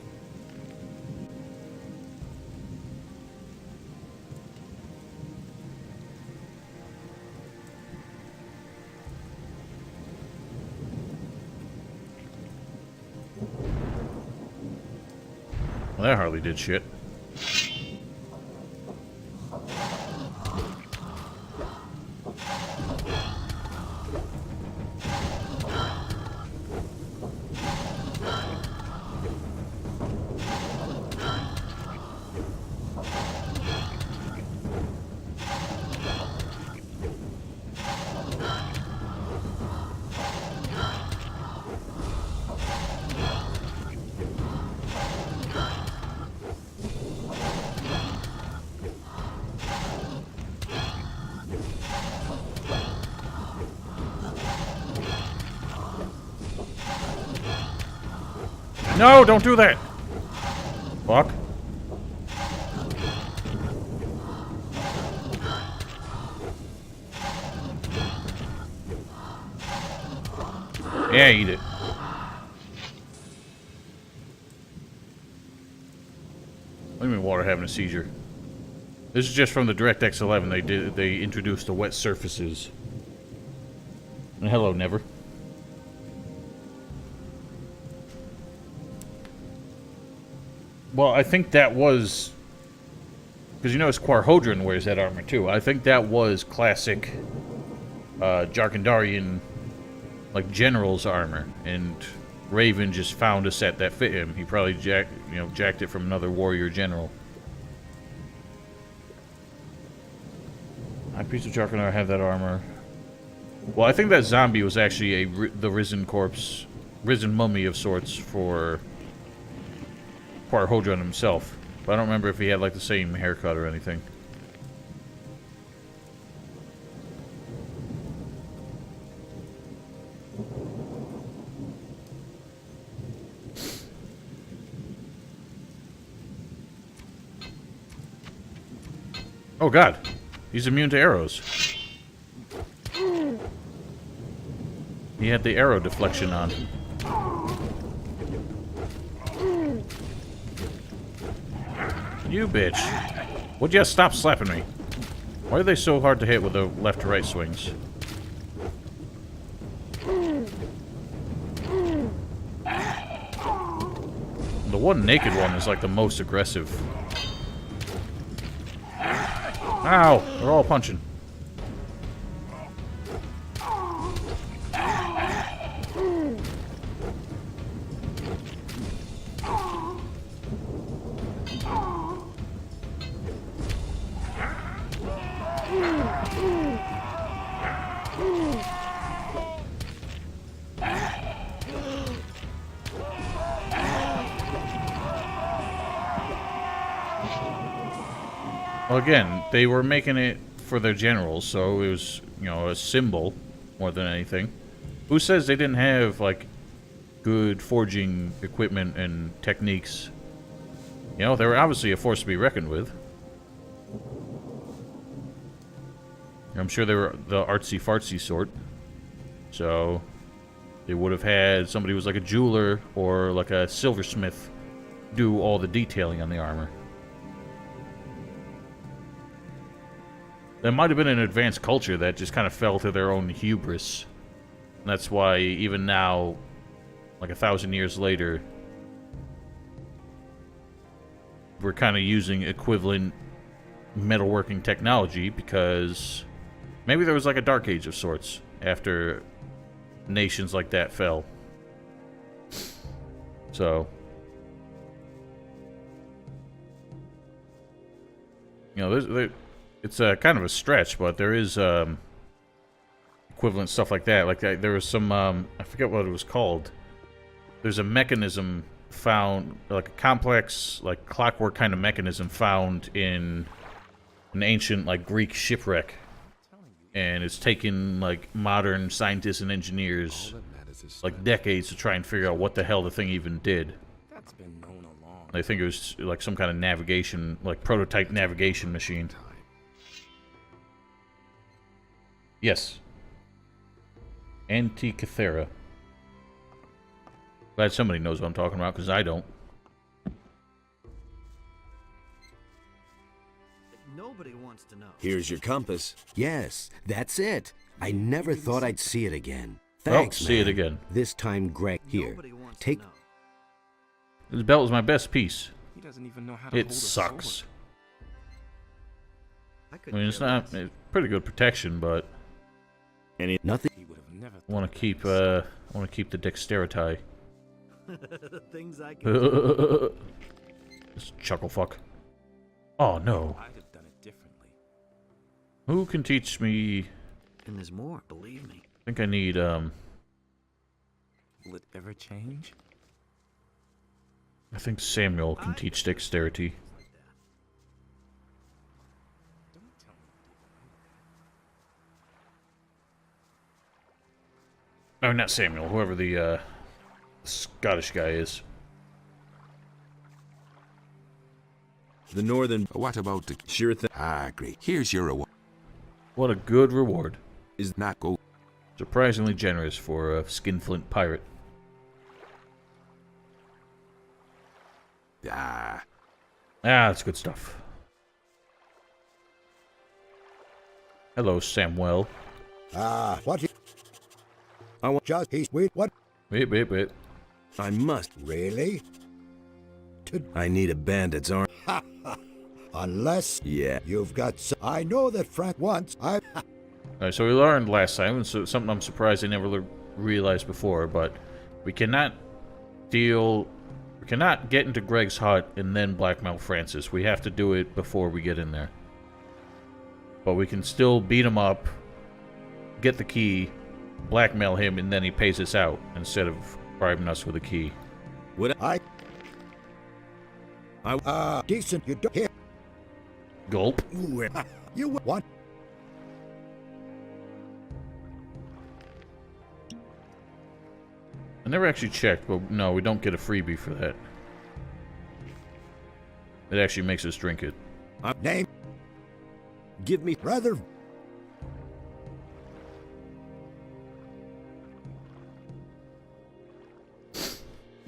Well, that hardly did shit. No, don't do that! Fuck. Yeah, eat it. What do you mean water having a seizure? This is just from the DirectX 11. They introduced the wet surfaces. And hello, Never. Well, I think that was... Because you notice Quarhodran wears that armor too. I think that was classic Jarkandarian, like, general's armor. And Raven just found a set that fit him. He probably jacked it from another warrior general. High Priest of Jarkandar have that armor. Well, I think that zombie was actually the risen corpse, risen mummy of sorts for Quarhodran himself. But I don't remember if he had like the same haircut or anything. Oh god, he's immune to arrows. He had the arrow deflection on. You bitch. Would you stop slapping me? Why are they so hard to hit with the left to right swings? The one naked one is like the most aggressive. Ow! They're all punching. Well, again, they were making it for their generals, so it was, you know, a symbol more than anything. Who says they didn't have, like, good forging equipment and techniques? You know, they were obviously a force to be reckoned with. I'm sure they were the artsy-fartsy sort. So, they would have had somebody who was like a jeweler or like a silversmith do all the detailing on the armor. There might have been an advanced culture that just kind of fell to their own hubris. And that's why even now, like 1,000 years later, we're kind of using equivalent metalworking technology because maybe there was like a dark age of sorts after nations like that fell. So, you know, it's kind of a stretch, but there is equivalent stuff like that. Like there was some, I forget what it was called. There's a mechanism found, like a complex, like clockwork kind of mechanism found in an ancient, like Greek shipwreck. And it's taken, like, modern scientists and engineers, like, decades to try and figure out what the hell the thing even did. That's been known along. They think it was, like, some kind of navigation, like, prototype navigation machine. Yes. Antikythera. Glad somebody knows what I'm talking about, because I don't. Nobody wants to know. Here's your compass. Yes, that's it. I never thought I'd see it again. Thanks, see it man. again. This time, Greg, here. Take. This belt is my best piece. He doesn't even know how to It hold a sucks. sword. I mean, it's not. It's pretty good protection, but Nothing. He would have never I want to keep. I want to keep the dexterity. The things I can This chuckle fuck. Oh no. I'd have done it differently. Who can teach me? And there's more, believe me. I think I need Will it ever change? I think Samuel can teach dexterity. Don't tell me. No, not Samuel. Whoever the Scottish guy is. The northern... What about the... Sure thing. Ah, great. Here's your reward. What a good reward. Is not go... Surprisingly generous for a skinflint pirate. Ah. That's good stuff. Hello, Samuel. What? I want... Just he's wait. What? Wait. I must. Really? I need a bandit's arm. Unless Yeah. you've got. I know that Frank wants. Alright, so we learned last time, and so something I'm surprised I never realized before, but we cannot deal... We cannot get into Greg's hut and then blackmail Francis. We have to do it before we get in there. But we can still beat him up, get the key, blackmail him, and then he pays us out instead of bribing us with a key. What? Decent. You don't. Here. Gulp. You want? I never actually checked, but no, we don't get a freebie for that. It actually makes us drink it. Name. Give me... Rather.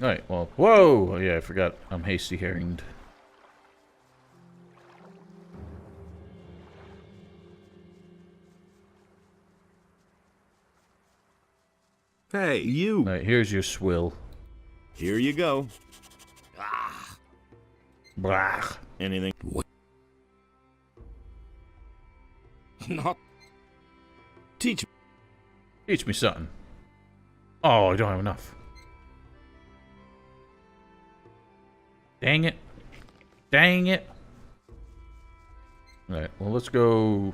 Alright, well, whoa! Oh, yeah, I forgot. I'm hasty herringed. Hey, you. Alright, here's your swill. Here you go. Blah. Anything? What? Not. Teach me. Teach me something. Oh, I don't have enough. Dang it. Dang it. Alright, well, let's go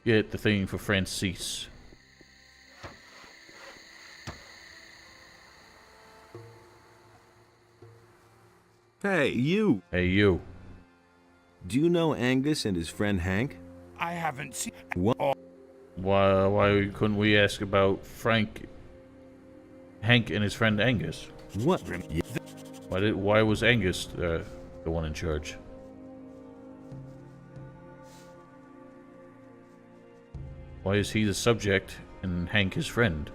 get the thing for Francis. Hey, you. Hey, you. Do you know Angus and his friend Hank? I haven't seen... What? Why couldn't we ask about Hank and his friend Angus? What? Why was Angus the one in charge? Why is he the subject and Hank his friend?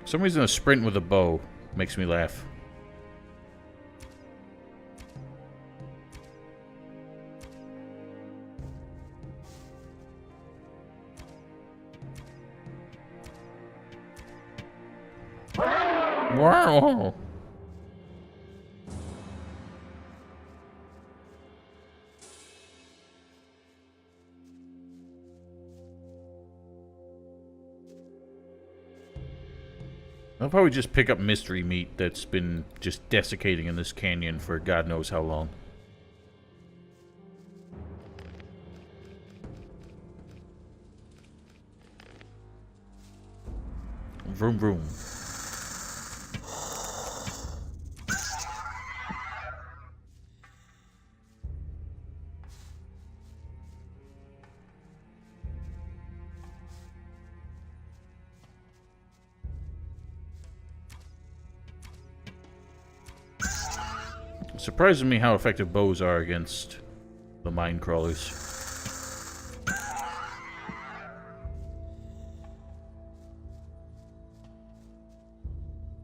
For some reason a sprint with a bow makes me laugh. Wow. I'll probably just pick up mystery meat that's been just desiccating in this canyon for God knows how long. Vroom vroom. It surprises me how effective bows are against the mine crawlers.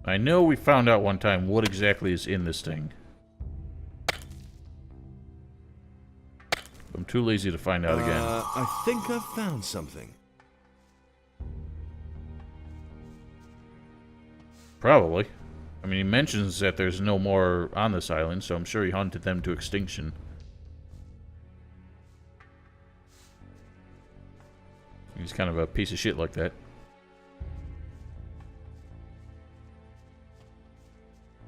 I know we found out one time what exactly is in this thing. I'm too lazy to find out again. I think I've found something. Probably. I mean, he mentions that there's no more on this island, so I'm sure he hunted them to extinction. He's kind of a piece of shit like that.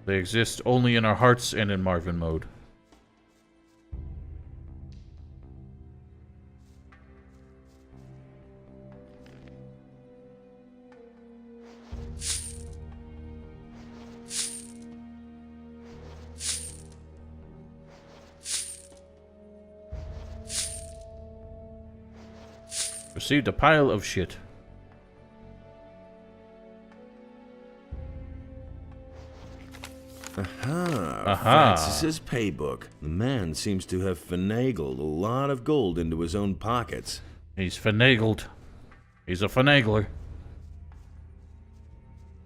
They exist only in our hearts and in Marvin mode. Received a pile of shit. Francis's paybook. The man seems to have finagled a lot of gold into his own pockets. He's finagled. He's a finagler.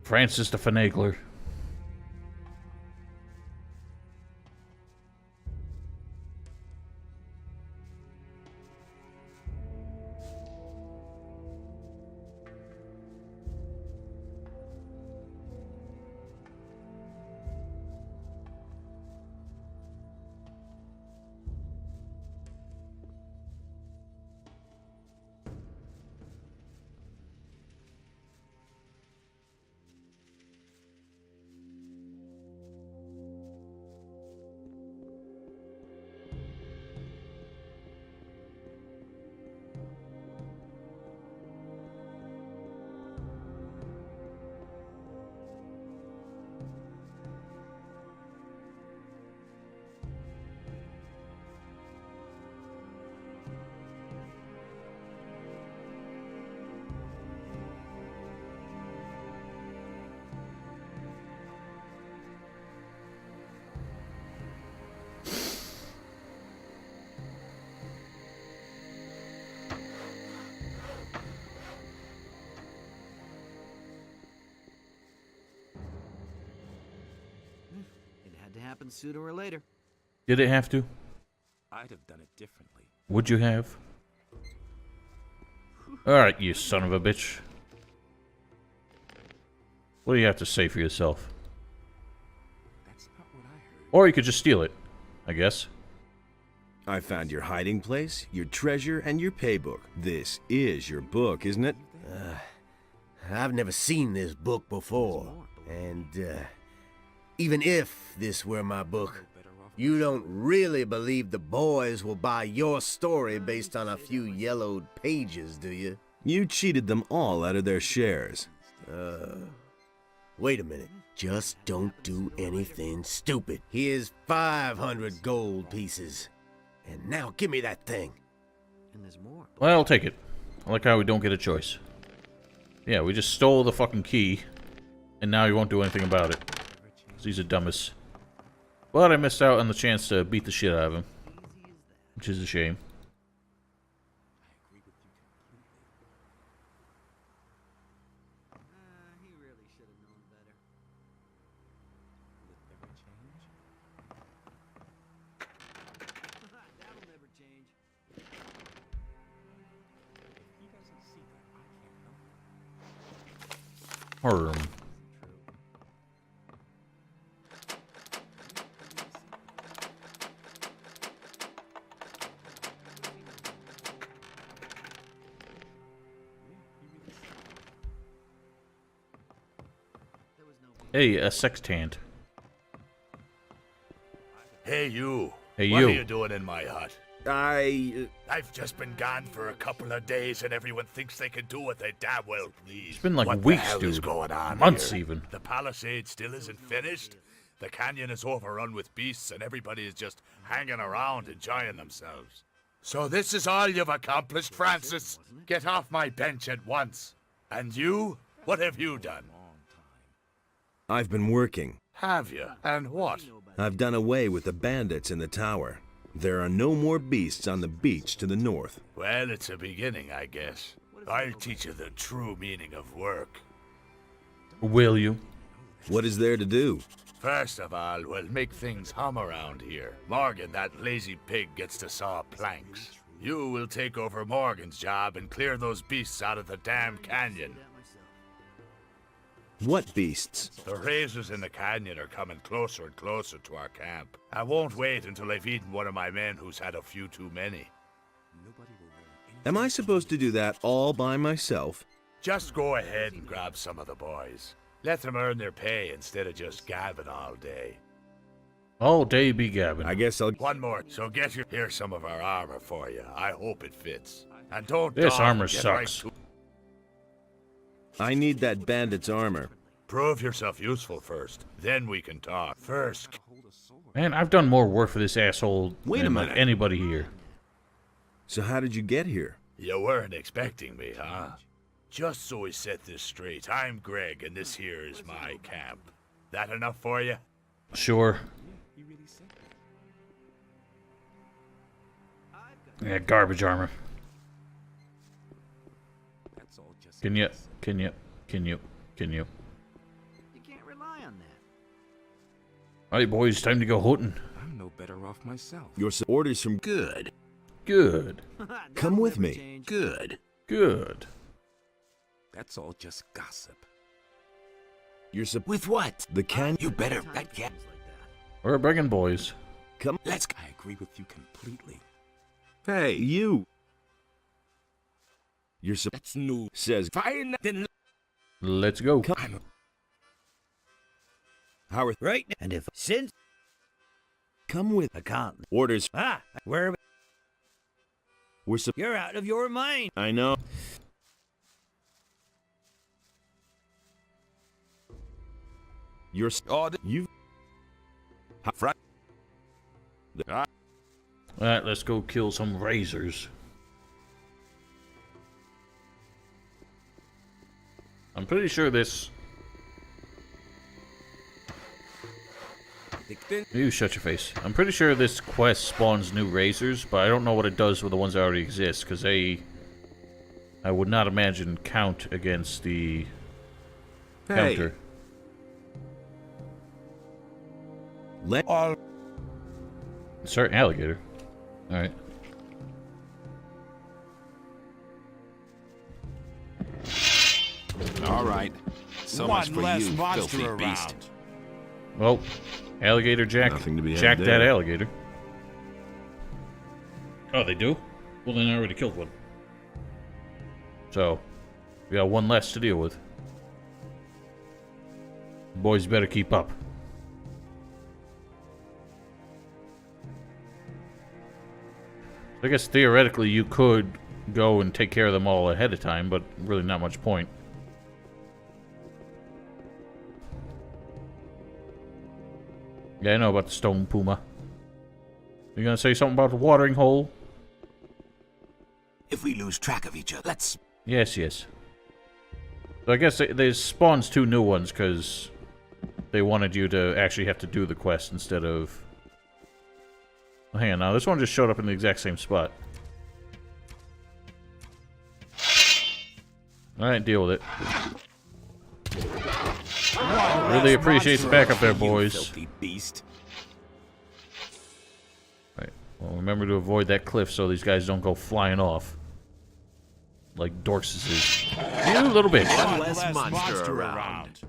Francis the finagler. It had to happen sooner or later. Did it have to? I'd have done it differently. Would you have? Alright, you son of a bitch. What do you have to say for yourself? That's not what I heard. Or you could just steal it, I guess. I found your hiding place, your treasure, and your paybook. This is your book, isn't it? I've never seen this book before, and even if this were my book, you don't really believe the boys will buy your story based on a few yellowed pages, do you? You cheated them all out of their shares. Wait a minute. Just don't do anything stupid. Here's 500 gold pieces. And now give me that thing. And there's more. Well, I'll take it. I like how we don't get a choice. Yeah, we just stole the fucking key, and now he won't do anything about it. 'Cause he's a dumbass. But I missed out on the chance to beat the shit out of him. Which is a shame. He really should have known better. That'll never change. Harm. Hey, a sextant. Hey, you. Hey, What you. are you doing in my hut? I've just been gone for a couple of days, and everyone thinks they can do what they damn well please. It's been like what weeks, the hell dude. is going on Months, here? even. The palisade still isn't finished. The canyon is overrun with beasts, and everybody is just hanging around, enjoying themselves. So this is all you've accomplished, Francis? Get off my bench at once. And you? What have you done? I've been working. Have you? And what? I've done away with the bandits in the tower. There are no more beasts on the beach to the north. Well, it's a beginning, I guess. I'll teach you the true meaning of work. Will you? What is there to do? First of all, we'll make things hum around here. Morgan, that lazy pig, gets to saw planks. You will take over Morgan's job and clear those beasts out of the damn canyon. What beasts? The razors in the canyon are coming closer and closer to our camp. I won't wait until I've eaten one of my men who's had a few too many. Am I supposed to do that all by myself? Just go ahead and grab some of the boys. Let them earn their pay instead of just gabbing all day. All day be gabbing. I guess I'll... One more. So here's some of our armor for you. I hope it fits. And don't This dawdle, armor get right sucks. to- I need that bandit's armor. Prove yourself useful first. Then we can talk. First. Man, I've done more work for this asshole Wait a than like minute. anybody here. So how did you get here? You weren't expecting me, huh? Just so we set this straight, I'm Greg, and this here is my camp. That enough for you? Sure. He really said that. Yeah, garbage armor. That's all just. Can you? You can't rely on that. Alright, boys, time to go hunting. I'm no better off myself. Your orders from good. Good. Come with That'll me. never change. Good. Good. That's all just gossip. You're With what? the can. You better Times bet things like that. We're bringing boys. Come. Let's I agree with you completely. Hey, you. You're That's new. says. Fine. Then Let's go. I'm How are Right. And if since come with I can't. orders? Where We're you're out of your mind. I know. You're order. you. Front. Alright, let's go kill some razors. I'm pretty sure this... You shut your face. I'm pretty sure this quest spawns new razors, but I don't know what it does with the ones that already exist, because they... I would not imagine count against the... Hey. counter. Let Start alligator. Alright. All right. So much for you, filthy beast. Well, alligator jack Nothing to be had jacked that there. alligator. Oh, they do? Well, then I already killed one. So, we got one less to deal with. Boys better keep up. I guess theoretically you could go and take care of them all ahead of time, but really not much point. Yeah, I know about the stone puma. You gonna say something about the watering hole? If we lose track of each other, let's. Yes, yes. So I guess they spawns two new ones because they wanted you to actually have to do the quest instead of... Oh, hang on now, this one just showed up in the exact same spot. Alright, deal with it. Really appreciate the backup there, boys. Filthy beast. Alright, well remember to avoid that cliff so these guys don't go flying off. Like Dorks is. You little bitch. One less monster around.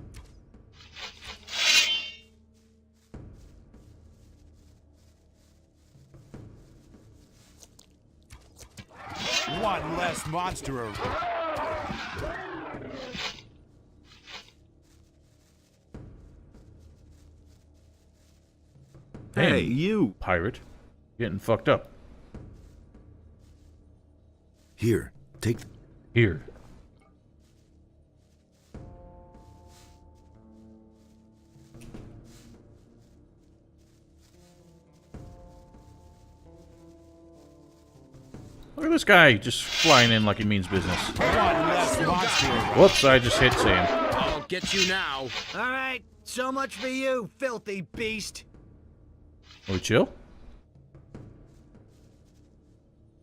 One less monster around. Hey, Damn, you. pirate. Getting fucked up. Here, take. Here. Look at this guy just flying in like he means business. One less monster around. Whoops, I just hit Sam. I'll get you now. All right. So much for you, filthy beast. Are we chill?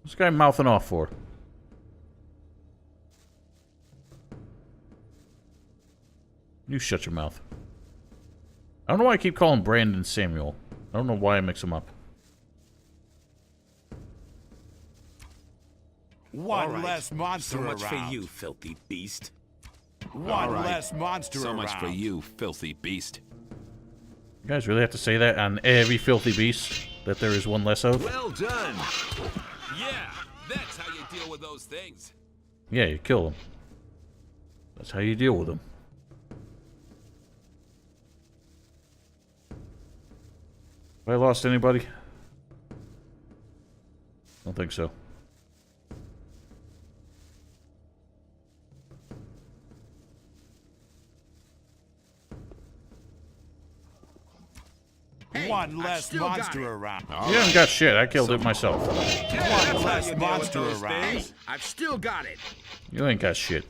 What's this guy mouthing off for? You shut your mouth. I don't know why I keep calling Brandon Samuel. I don't know why I mix them up. One less monster So much around. for you, filthy beast. One less monster So around. much for you, filthy beast. You guys really have to say that on every filthy beast that there is one less of? Well done. Yeah, that's how you deal with those things. Yeah, you kill them. That's how you deal with them. Have I lost anybody? Don't think so. One less monster around. You haven't got shit. I killed it myself. One less monster around. I've still got it. You ain't got shit.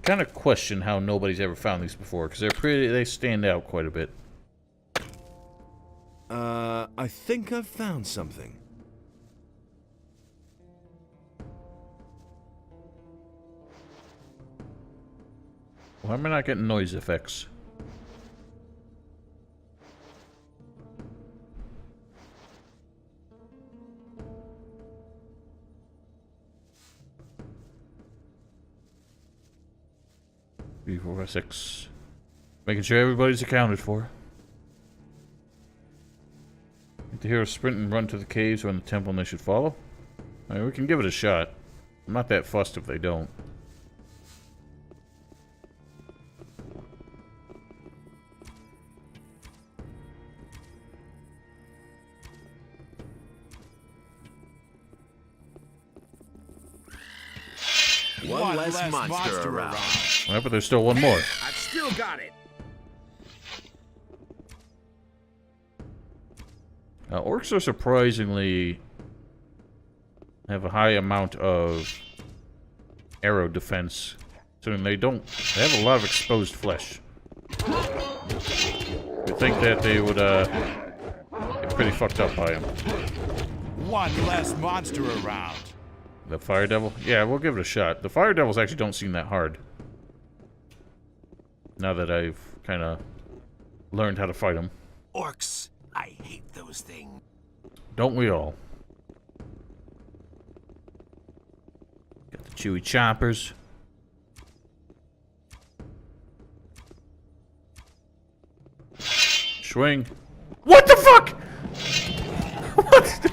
kind of question how nobody's ever found these before, because they stand out quite a bit. I think I've found something. Why am I not getting noise effects? Three, 4, 5, 6. Making sure everybody's accounted for. If the heroes sprint and run to the caves or in the temple and they should follow. I mean, we can give it a shot. I'm not that fussed if they don't. One less monster around. Well, but there's still one more. I've still got it. Orcs are surprisingly have a high amount of arrow defense, so they have a lot of exposed flesh. You'd think that they would get pretty fucked up by them. One less monster around. The Fire Devil? Yeah, we'll give it a shot. The Fire Devils actually don't seem that hard. Now that I've kind of learned how to fight them. Orcs. I hate those things. Don't we all? Got the chewy choppers. Swing. What the fuck? What?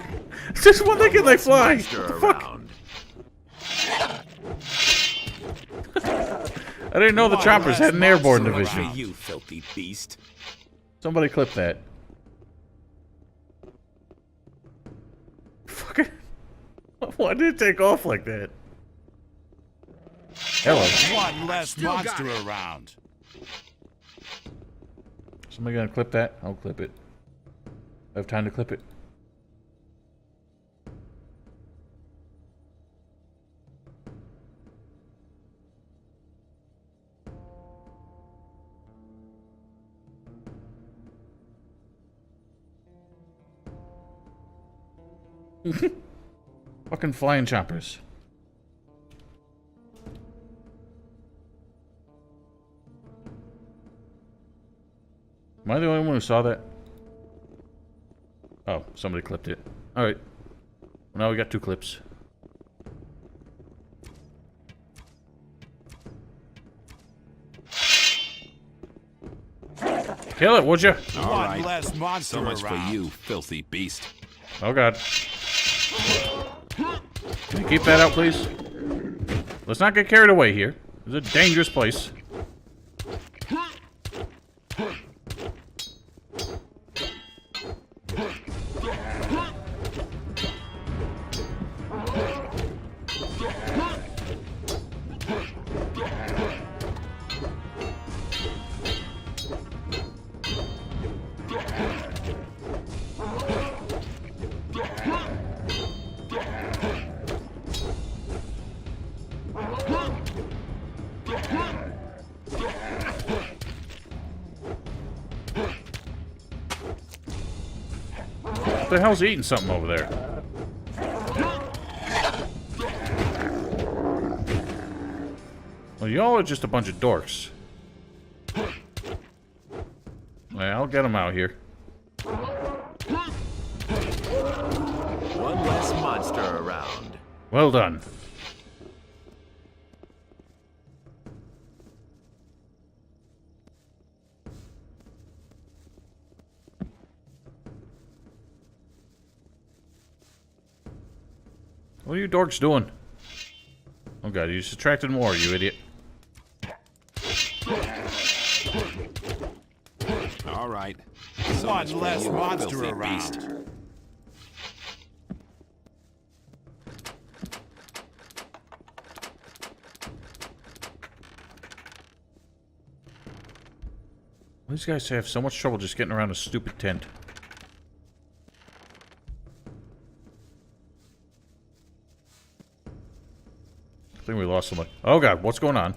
Just one thing and they fly. What the fuck? I didn't know the choppers had an airborne division. You filthy beast. Somebody clip that. Fucking. Why did it take off like that? Hello. One less monster around. Somebody gonna clip that? I'll clip it. I have time to clip it. Fucking flying choppers. Am I the only one who saw that? Oh, somebody clipped it. Alright. Now we got 2 clips. Kill it, would you? All right. One less monster So much for around. you, filthy beast. Oh god. Can you keep that out, please? Let's not get carried away here. This is a dangerous place. What the hell's eating something over there? Well, y'all are just a bunch of dorks. Well, I'll get them out here. One less monster around. Well done. What are you dorks doing? Oh god, you just attracted more, you idiot. All right. So One much for less you, monster filthy around. beast. These guys have so much trouble just getting around a stupid tent. I think we lost somebody. Oh god, what's going on?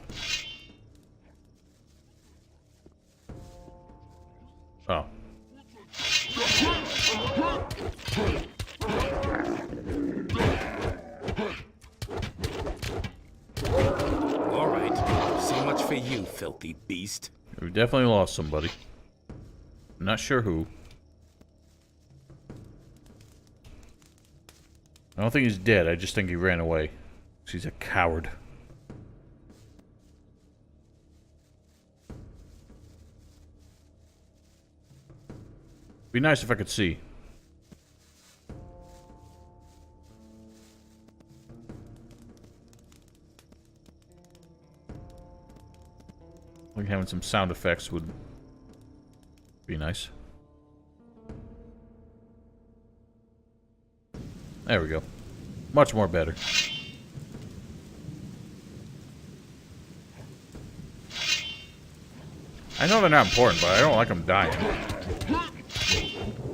much for you, filthy beast. We definitely lost somebody. I'm not sure who. I don't think he's dead. I just think he ran away. 'Cause he's a coward. Be nice if I could see. Like having some sound effects would be nice. There we go. Much more better. I know they're not important, but I don't like them dying.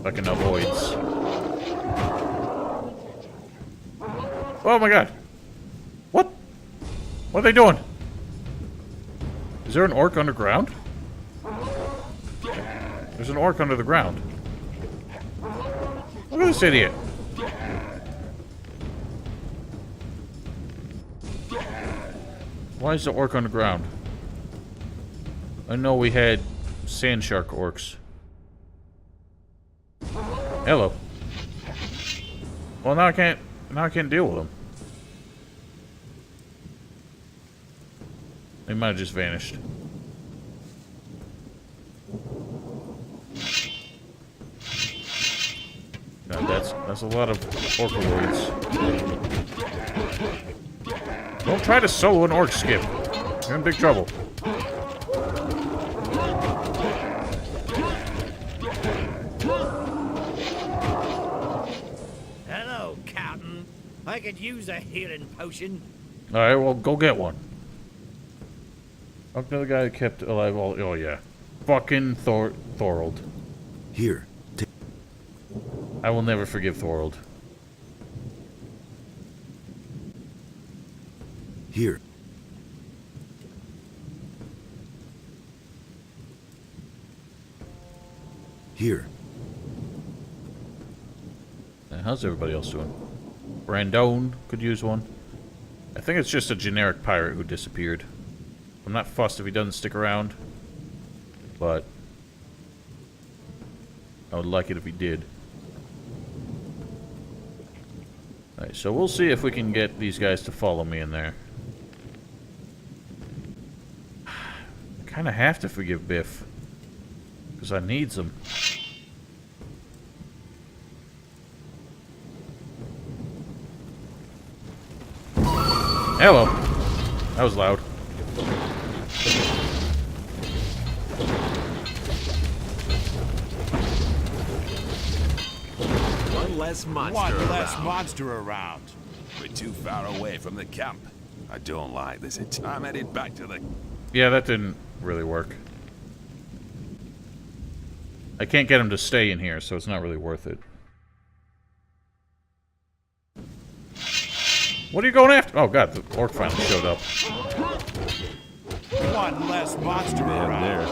Fucking avoids. Oh my god. What? What are they doing? Is there an orc underground? There's an orc under the ground. Look at this idiot. Why is the orc on the ground? I know we had sand shark orcs. Hello. Well, now I can't deal with them. They might have just vanished. God, that's a lot of orcaloids. Don't try to solo an orc skip. You're in big trouble. Hello, Captain. I could use a healing potion. Alright, well, go get one. Talk to the guy that kept alive all... Oh, yeah. Fucking Thorold. Here. I will never forgive Thorold. Here. Here. How's everybody else doing? Brandon could use one. I think it's just a generic pirate who disappeared. I'm not fussed if he doesn't stick around, but I would like it if he did. Alright, so we'll see if we can get these guys to follow me in there. I kind of have to forgive Biff, because I needs him. Hello. That was loud. One less monster around. We're too far away from the camp. I don't like this. I'm headed back to the... Yeah, that didn't really work. I can't get him to stay in here, so it's not really worth it. What are you going after? Oh god, the orc finally showed up. One less monster around. There.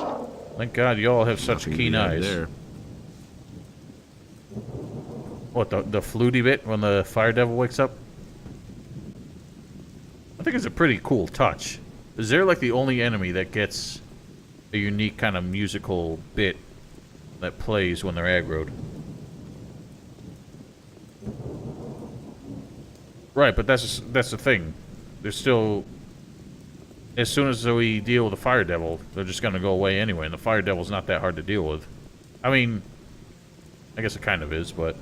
Thank god you all have such keen eyes. There. What, the fluty bit when the fire devil wakes up? I think it's a pretty cool touch. Is there like the only enemy that gets a unique kind of musical bit that plays when they're aggroed? Right, but that's the thing. They're still... As soon as we deal with the fire devil, they're just gonna go away anyway, and the fire devil's not that hard to deal with. I mean... I guess it kind of is, but...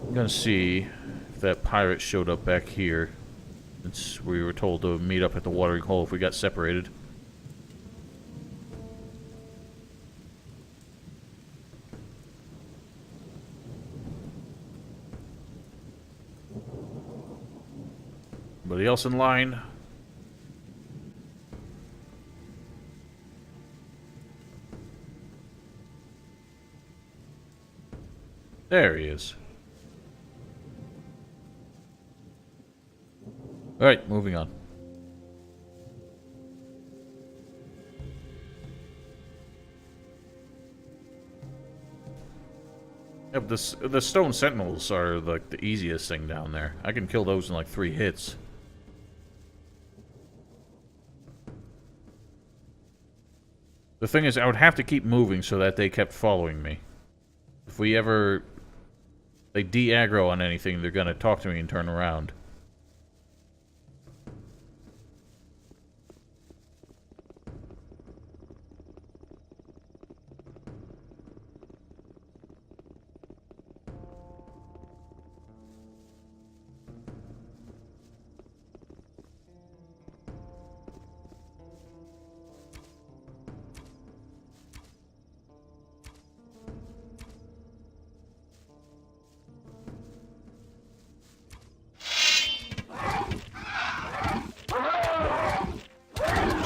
I'm gonna see if that pirate showed up back here. Since we were told to meet up at the watering hole if we got separated. Anybody else in line? There he is. Alright, moving on. Yeah, but the stone sentinels are like the easiest thing down there. I can kill those in like 3 hits. The thing is, I would have to keep moving so that they kept following me. If we ever... they de-aggro on anything, they're gonna talk to me and turn around.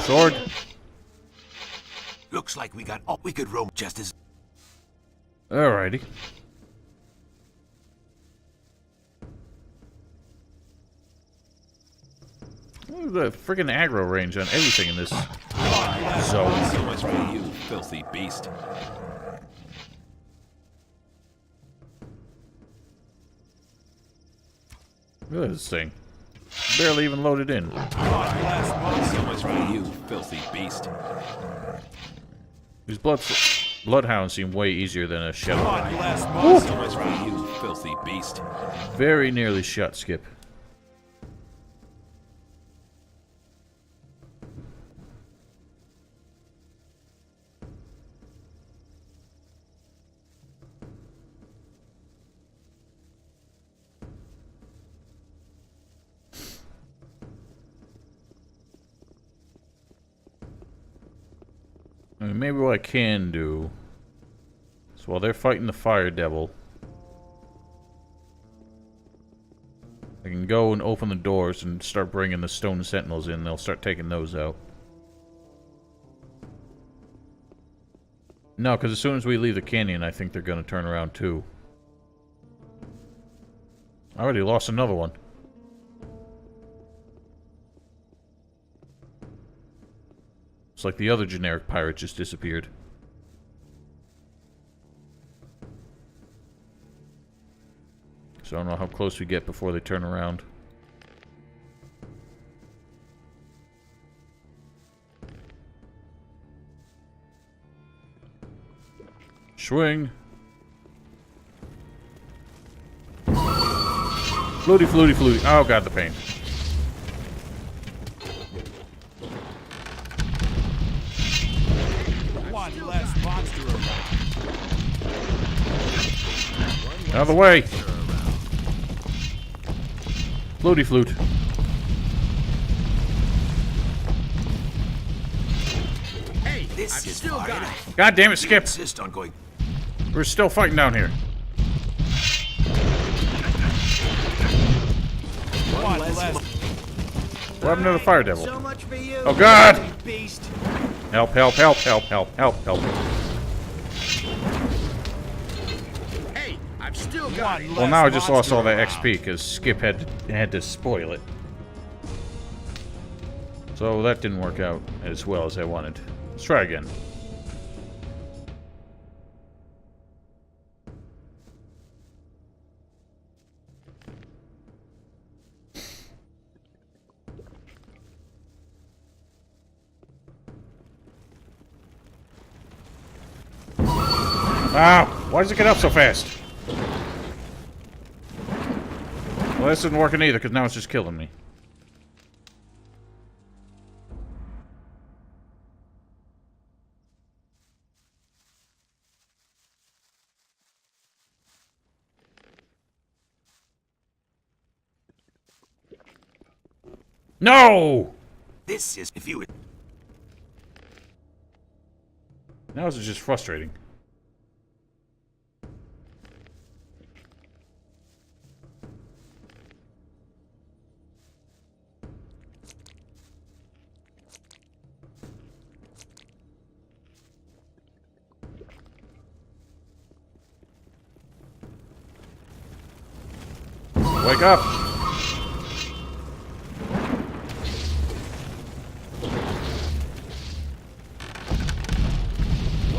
Sword. Looks like we got all we could roam just as. Alrighty. Look at the freaking aggro range on everything in this zone. So much for you, filthy beast. Look at this thing. Barely even loaded in. So much for you, filthy beast. These bloodhounds seem way easier than a shell. So much for you, filthy beast. Very nearly shot, Skip. I mean, maybe what I can do is while they're fighting the fire devil, I can go and open the doors and start bringing the stone sentinels in. They'll start taking those out. No, because as soon as we leave the canyon, I think they're going to turn around too. I already lost another one. It's like the other generic pirate just disappeared. So I don't know how close we get before they turn around. Swing. Fluty, fluty, fluty. Oh god, the pain. One less monster around. Out of the way. Fluty, flute. Hey, this is still got it. God damn it, Skip. Insist on going. We're still fighting down here. One less. What happened to the fire devil? So much for you. Oh god! Beast. Help, help, help, help, help, help, help. Hey, I've still got it. Well, now I just lost all that XP because Skip had to spoil it. So that didn't work out as well as I wanted. Let's try again. Ah! Why does it get up so fast? Well, this isn't working either, because now it's just killing me. No! This is if you would. Now this is just frustrating. Wake up!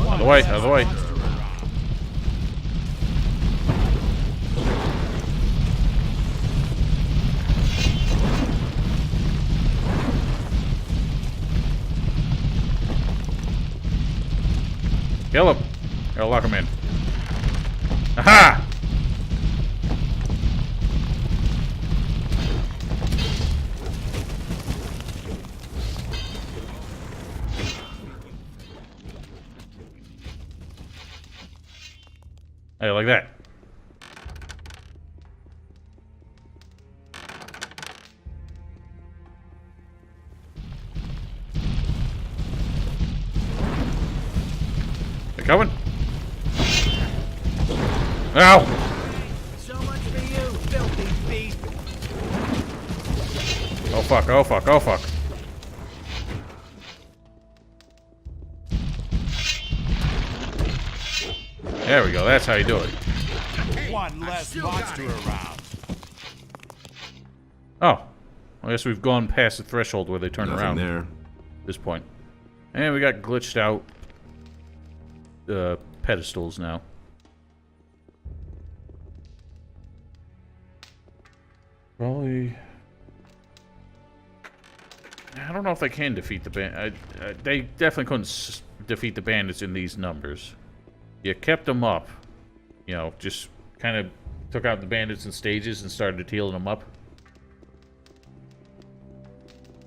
Out of the way, out of the way. Kill him. Gotta lock him in. Aha! Hey, like that. They're coming. Ow! So much for you, filthy beast. Oh fuck, oh fuck, oh fuck. There we go, that's how you do it. One less monster around. Oh. I guess we've gone past the threshold where they turn Nothing around there. at this point. And we got glitched out pedestals now. Probably... I don't know if they can defeat the bandits. They definitely couldn't defeat the bandits in these numbers. You kept them up. You know, just kind of took out the bandits in stages and started healing them up.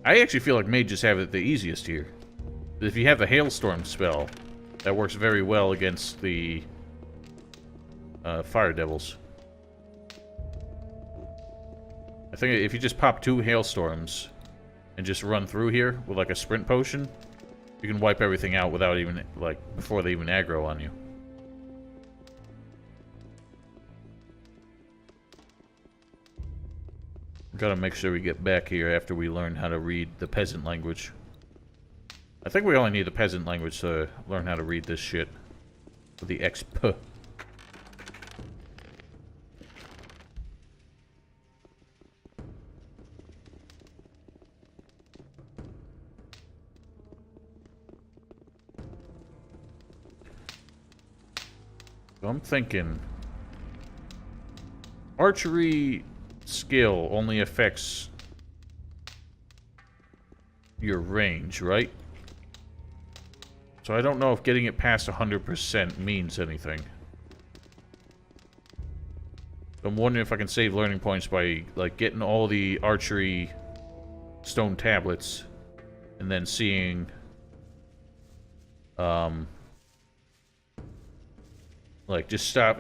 I actually feel like mages have it the easiest here. If you have a hailstorm spell, that works very well against the fire devils. I think if you just pop 2 hailstorms and just run through here with like a sprint potion, you can wipe everything out without even, like, before they even aggro on you. Gotta make sure we get back here after we learn how to read the peasant language. I think we only need the peasant language to learn how to read this shit. With the XP. So I'm thinking... archery skill only affects your range, right? So I don't know if getting it past 100% means anything. I'm wondering if I can save learning points by, like, getting all the archery stone tablets and then seeing like, just stop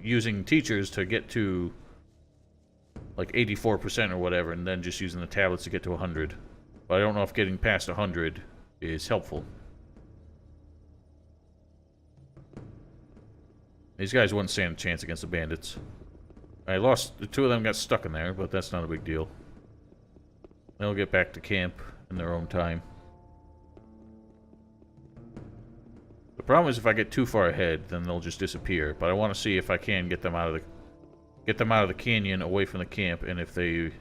using teachers to get to like 84% or whatever, and then just using the tablets to get to 100. But I don't know if getting past 100 is helpful. These guys wouldn't stand a chance against the bandits. I lost... the 2 of them got stuck in there, but that's not a big deal. They'll get back to camp in their own time. The problem is if I get too far ahead, then they'll just disappear. But I want to see if I can get them out of the canyon, away from the camp, and if they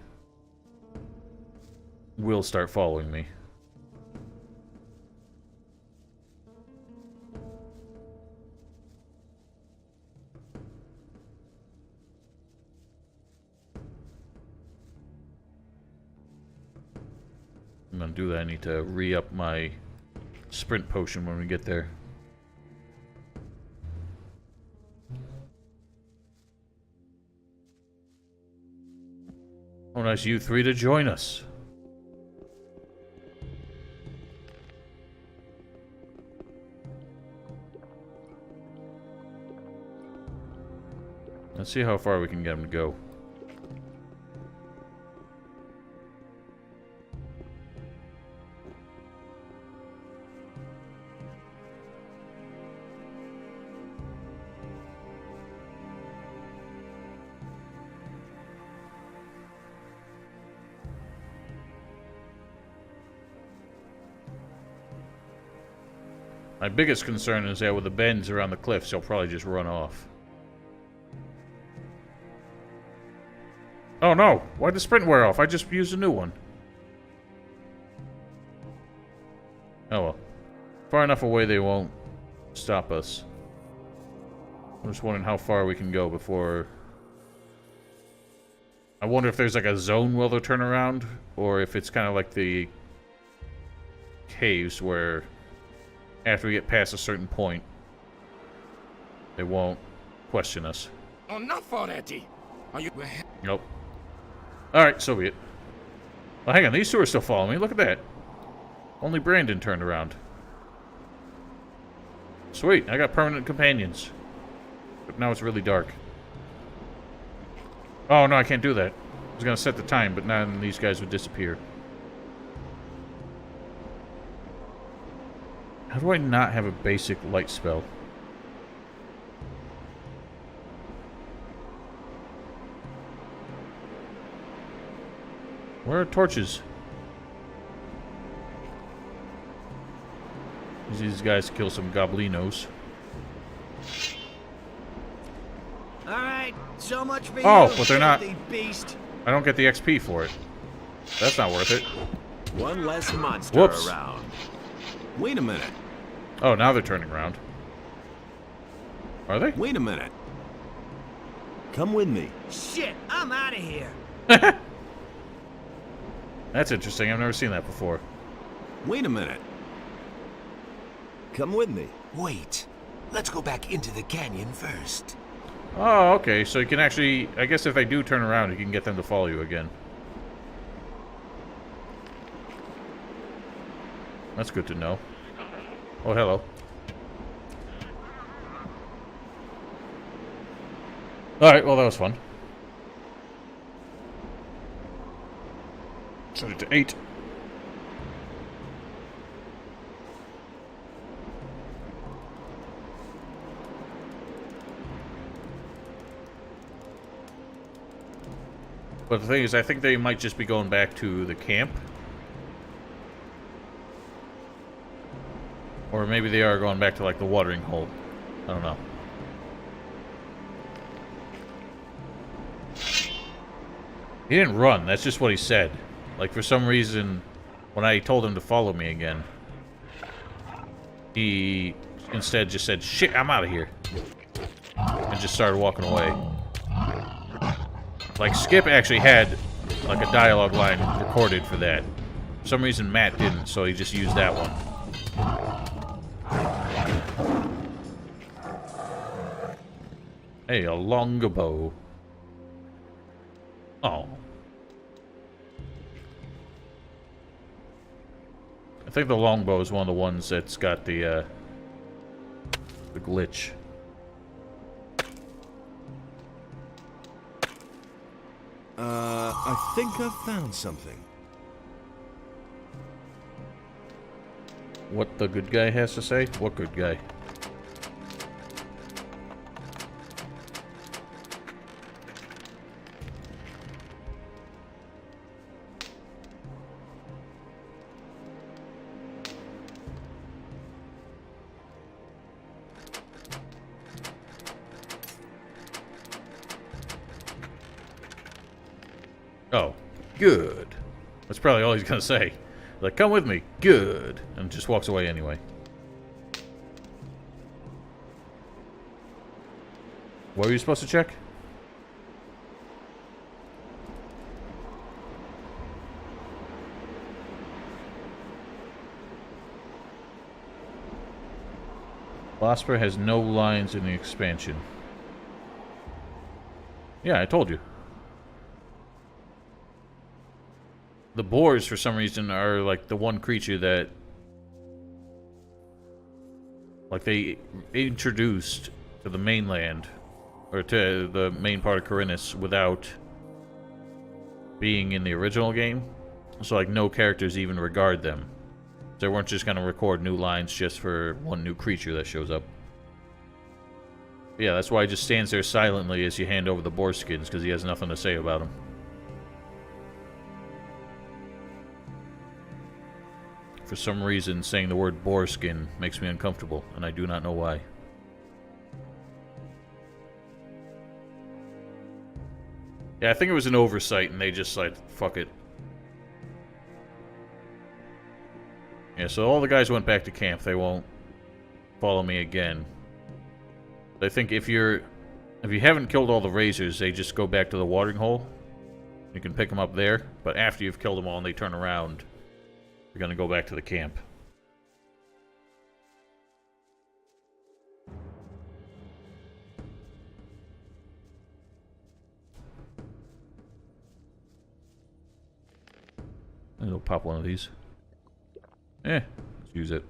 will start following me. I'm gonna do that. I need to re-up my sprint potion when we get there. Oh, nice you 3 to join us. Let's see how far we can get them to go. My biggest concern is that with the bends around the cliffs, they'll probably just run off. Oh no! Why'd the sprint wear off? I just used a new one. Oh well. Far enough away they won't stop us. I'm just wondering how far we can go before... I wonder if there's like a zone where they'll turn around, or if it's kind of like the caves where after we get past a certain point, they won't question us. Enough already. Are you? Nope. Alright, so be it. Well, hang on, these two are still following me. Look at that. Only Brandon turned around. Sweet, I got permanent companions. But now it's really dark. Oh, no, I can't do that. I was gonna set the time, but now these guys would disappear. How do I not have a basic light spell? Where are torches? Use these guys to kill some goblinos. Alright, so much for Oh, you, but they're not. filthy beast. I don't get the XP for it. That's not worth it. One less monster Whoops. around. Wait a minute. Oh, now they're turning around. Are they? Wait a minute. Come with me. Shit, I'm out of here. That's interesting. I've never seen that before. Wait a minute. Come with me. Wait. Let's go back into the canyon first. Oh, okay. So you can actually... I guess if they do turn around, you can get them to follow you again. That's good to know. Oh, hello. Alright, well, that was fun. Set it to 8. But the thing is, I think they might just be going back to the camp. Or maybe they are going back to, like, the watering hole. I don't know. He didn't run, that's just what he said. Like, for some reason, when I told him to follow me again, he instead just said, shit, I'm out of here. And just started walking away. Like, Skip actually had, like, a dialogue line recorded for that. For some reason, Matt didn't, so he just used that one. Hey, a longbow. Oh. I think the longbow is one of the ones that's got the glitch. I think I've found something. What the good guy has to say? What good guy? Oh, good. That's probably all he's gonna say. Like, come with me. Good. And just walks away anyway. What were you supposed to check? Philosopher has no lines in the expansion. Yeah, I told you. The boars, for some reason, are like the one creature that, like, they introduced to the mainland, or to the main part of Corinthus, without being in the original game. So, like, no characters even regard them. They weren't just gonna record new lines just for one new creature that shows up. Yeah, that's why he just stands there silently as you hand over the boar skins, because he has nothing to say about them. For some reason, saying the word boar skin makes me uncomfortable, and I do not know why. Yeah, I think it was an oversight, and they just like, fuck it. Yeah, so all the guys went back to camp. They won't follow me again. I think if you haven't killed all the razors, they just go back to the watering hole. You can pick them up there, but after you've killed them all and they turn around, you're gonna go back to the camp. It'll pop one of these. Let's use it.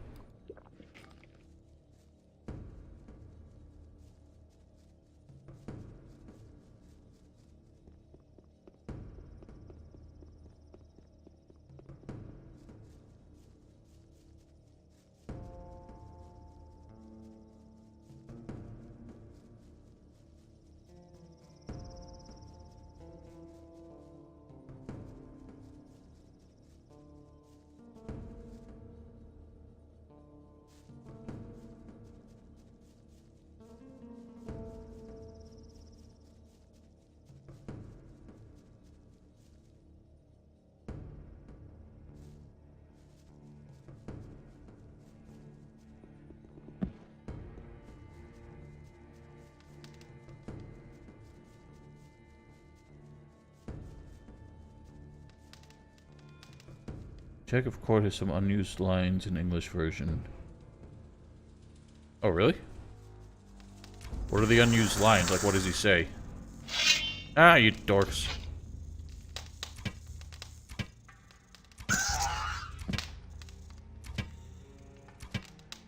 Check if court has some unused lines in English version. Oh, really? What are the unused lines? Like, what does he say? Ah, you dorks.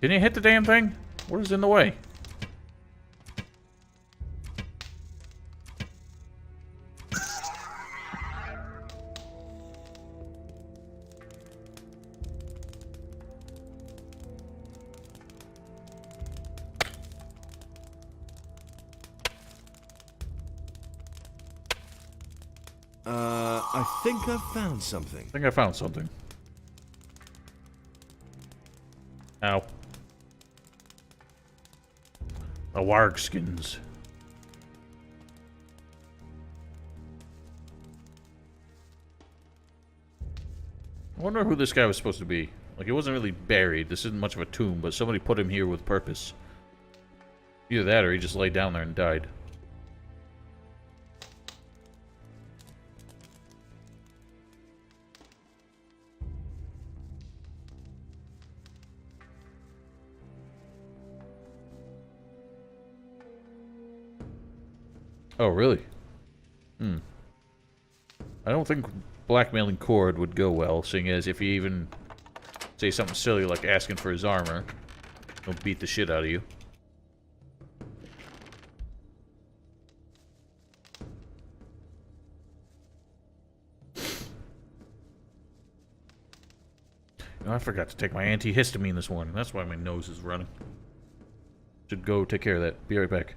Can you hit the damn thing? What is in the way? I think I've found something. I think I found something. Ow. The warg skins. I wonder who this guy was supposed to be. Like, he wasn't really buried. This isn't much of a tomb, but somebody put him here with purpose. Either that or he just laid down there and died. Oh, really? I don't think blackmailing Cord would go well, seeing as if you even say something silly like asking for his armor, he'll beat the shit out of you. You know, I forgot to take my antihistamine this morning. That's why my nose is running. Should go take care of that. Be right back.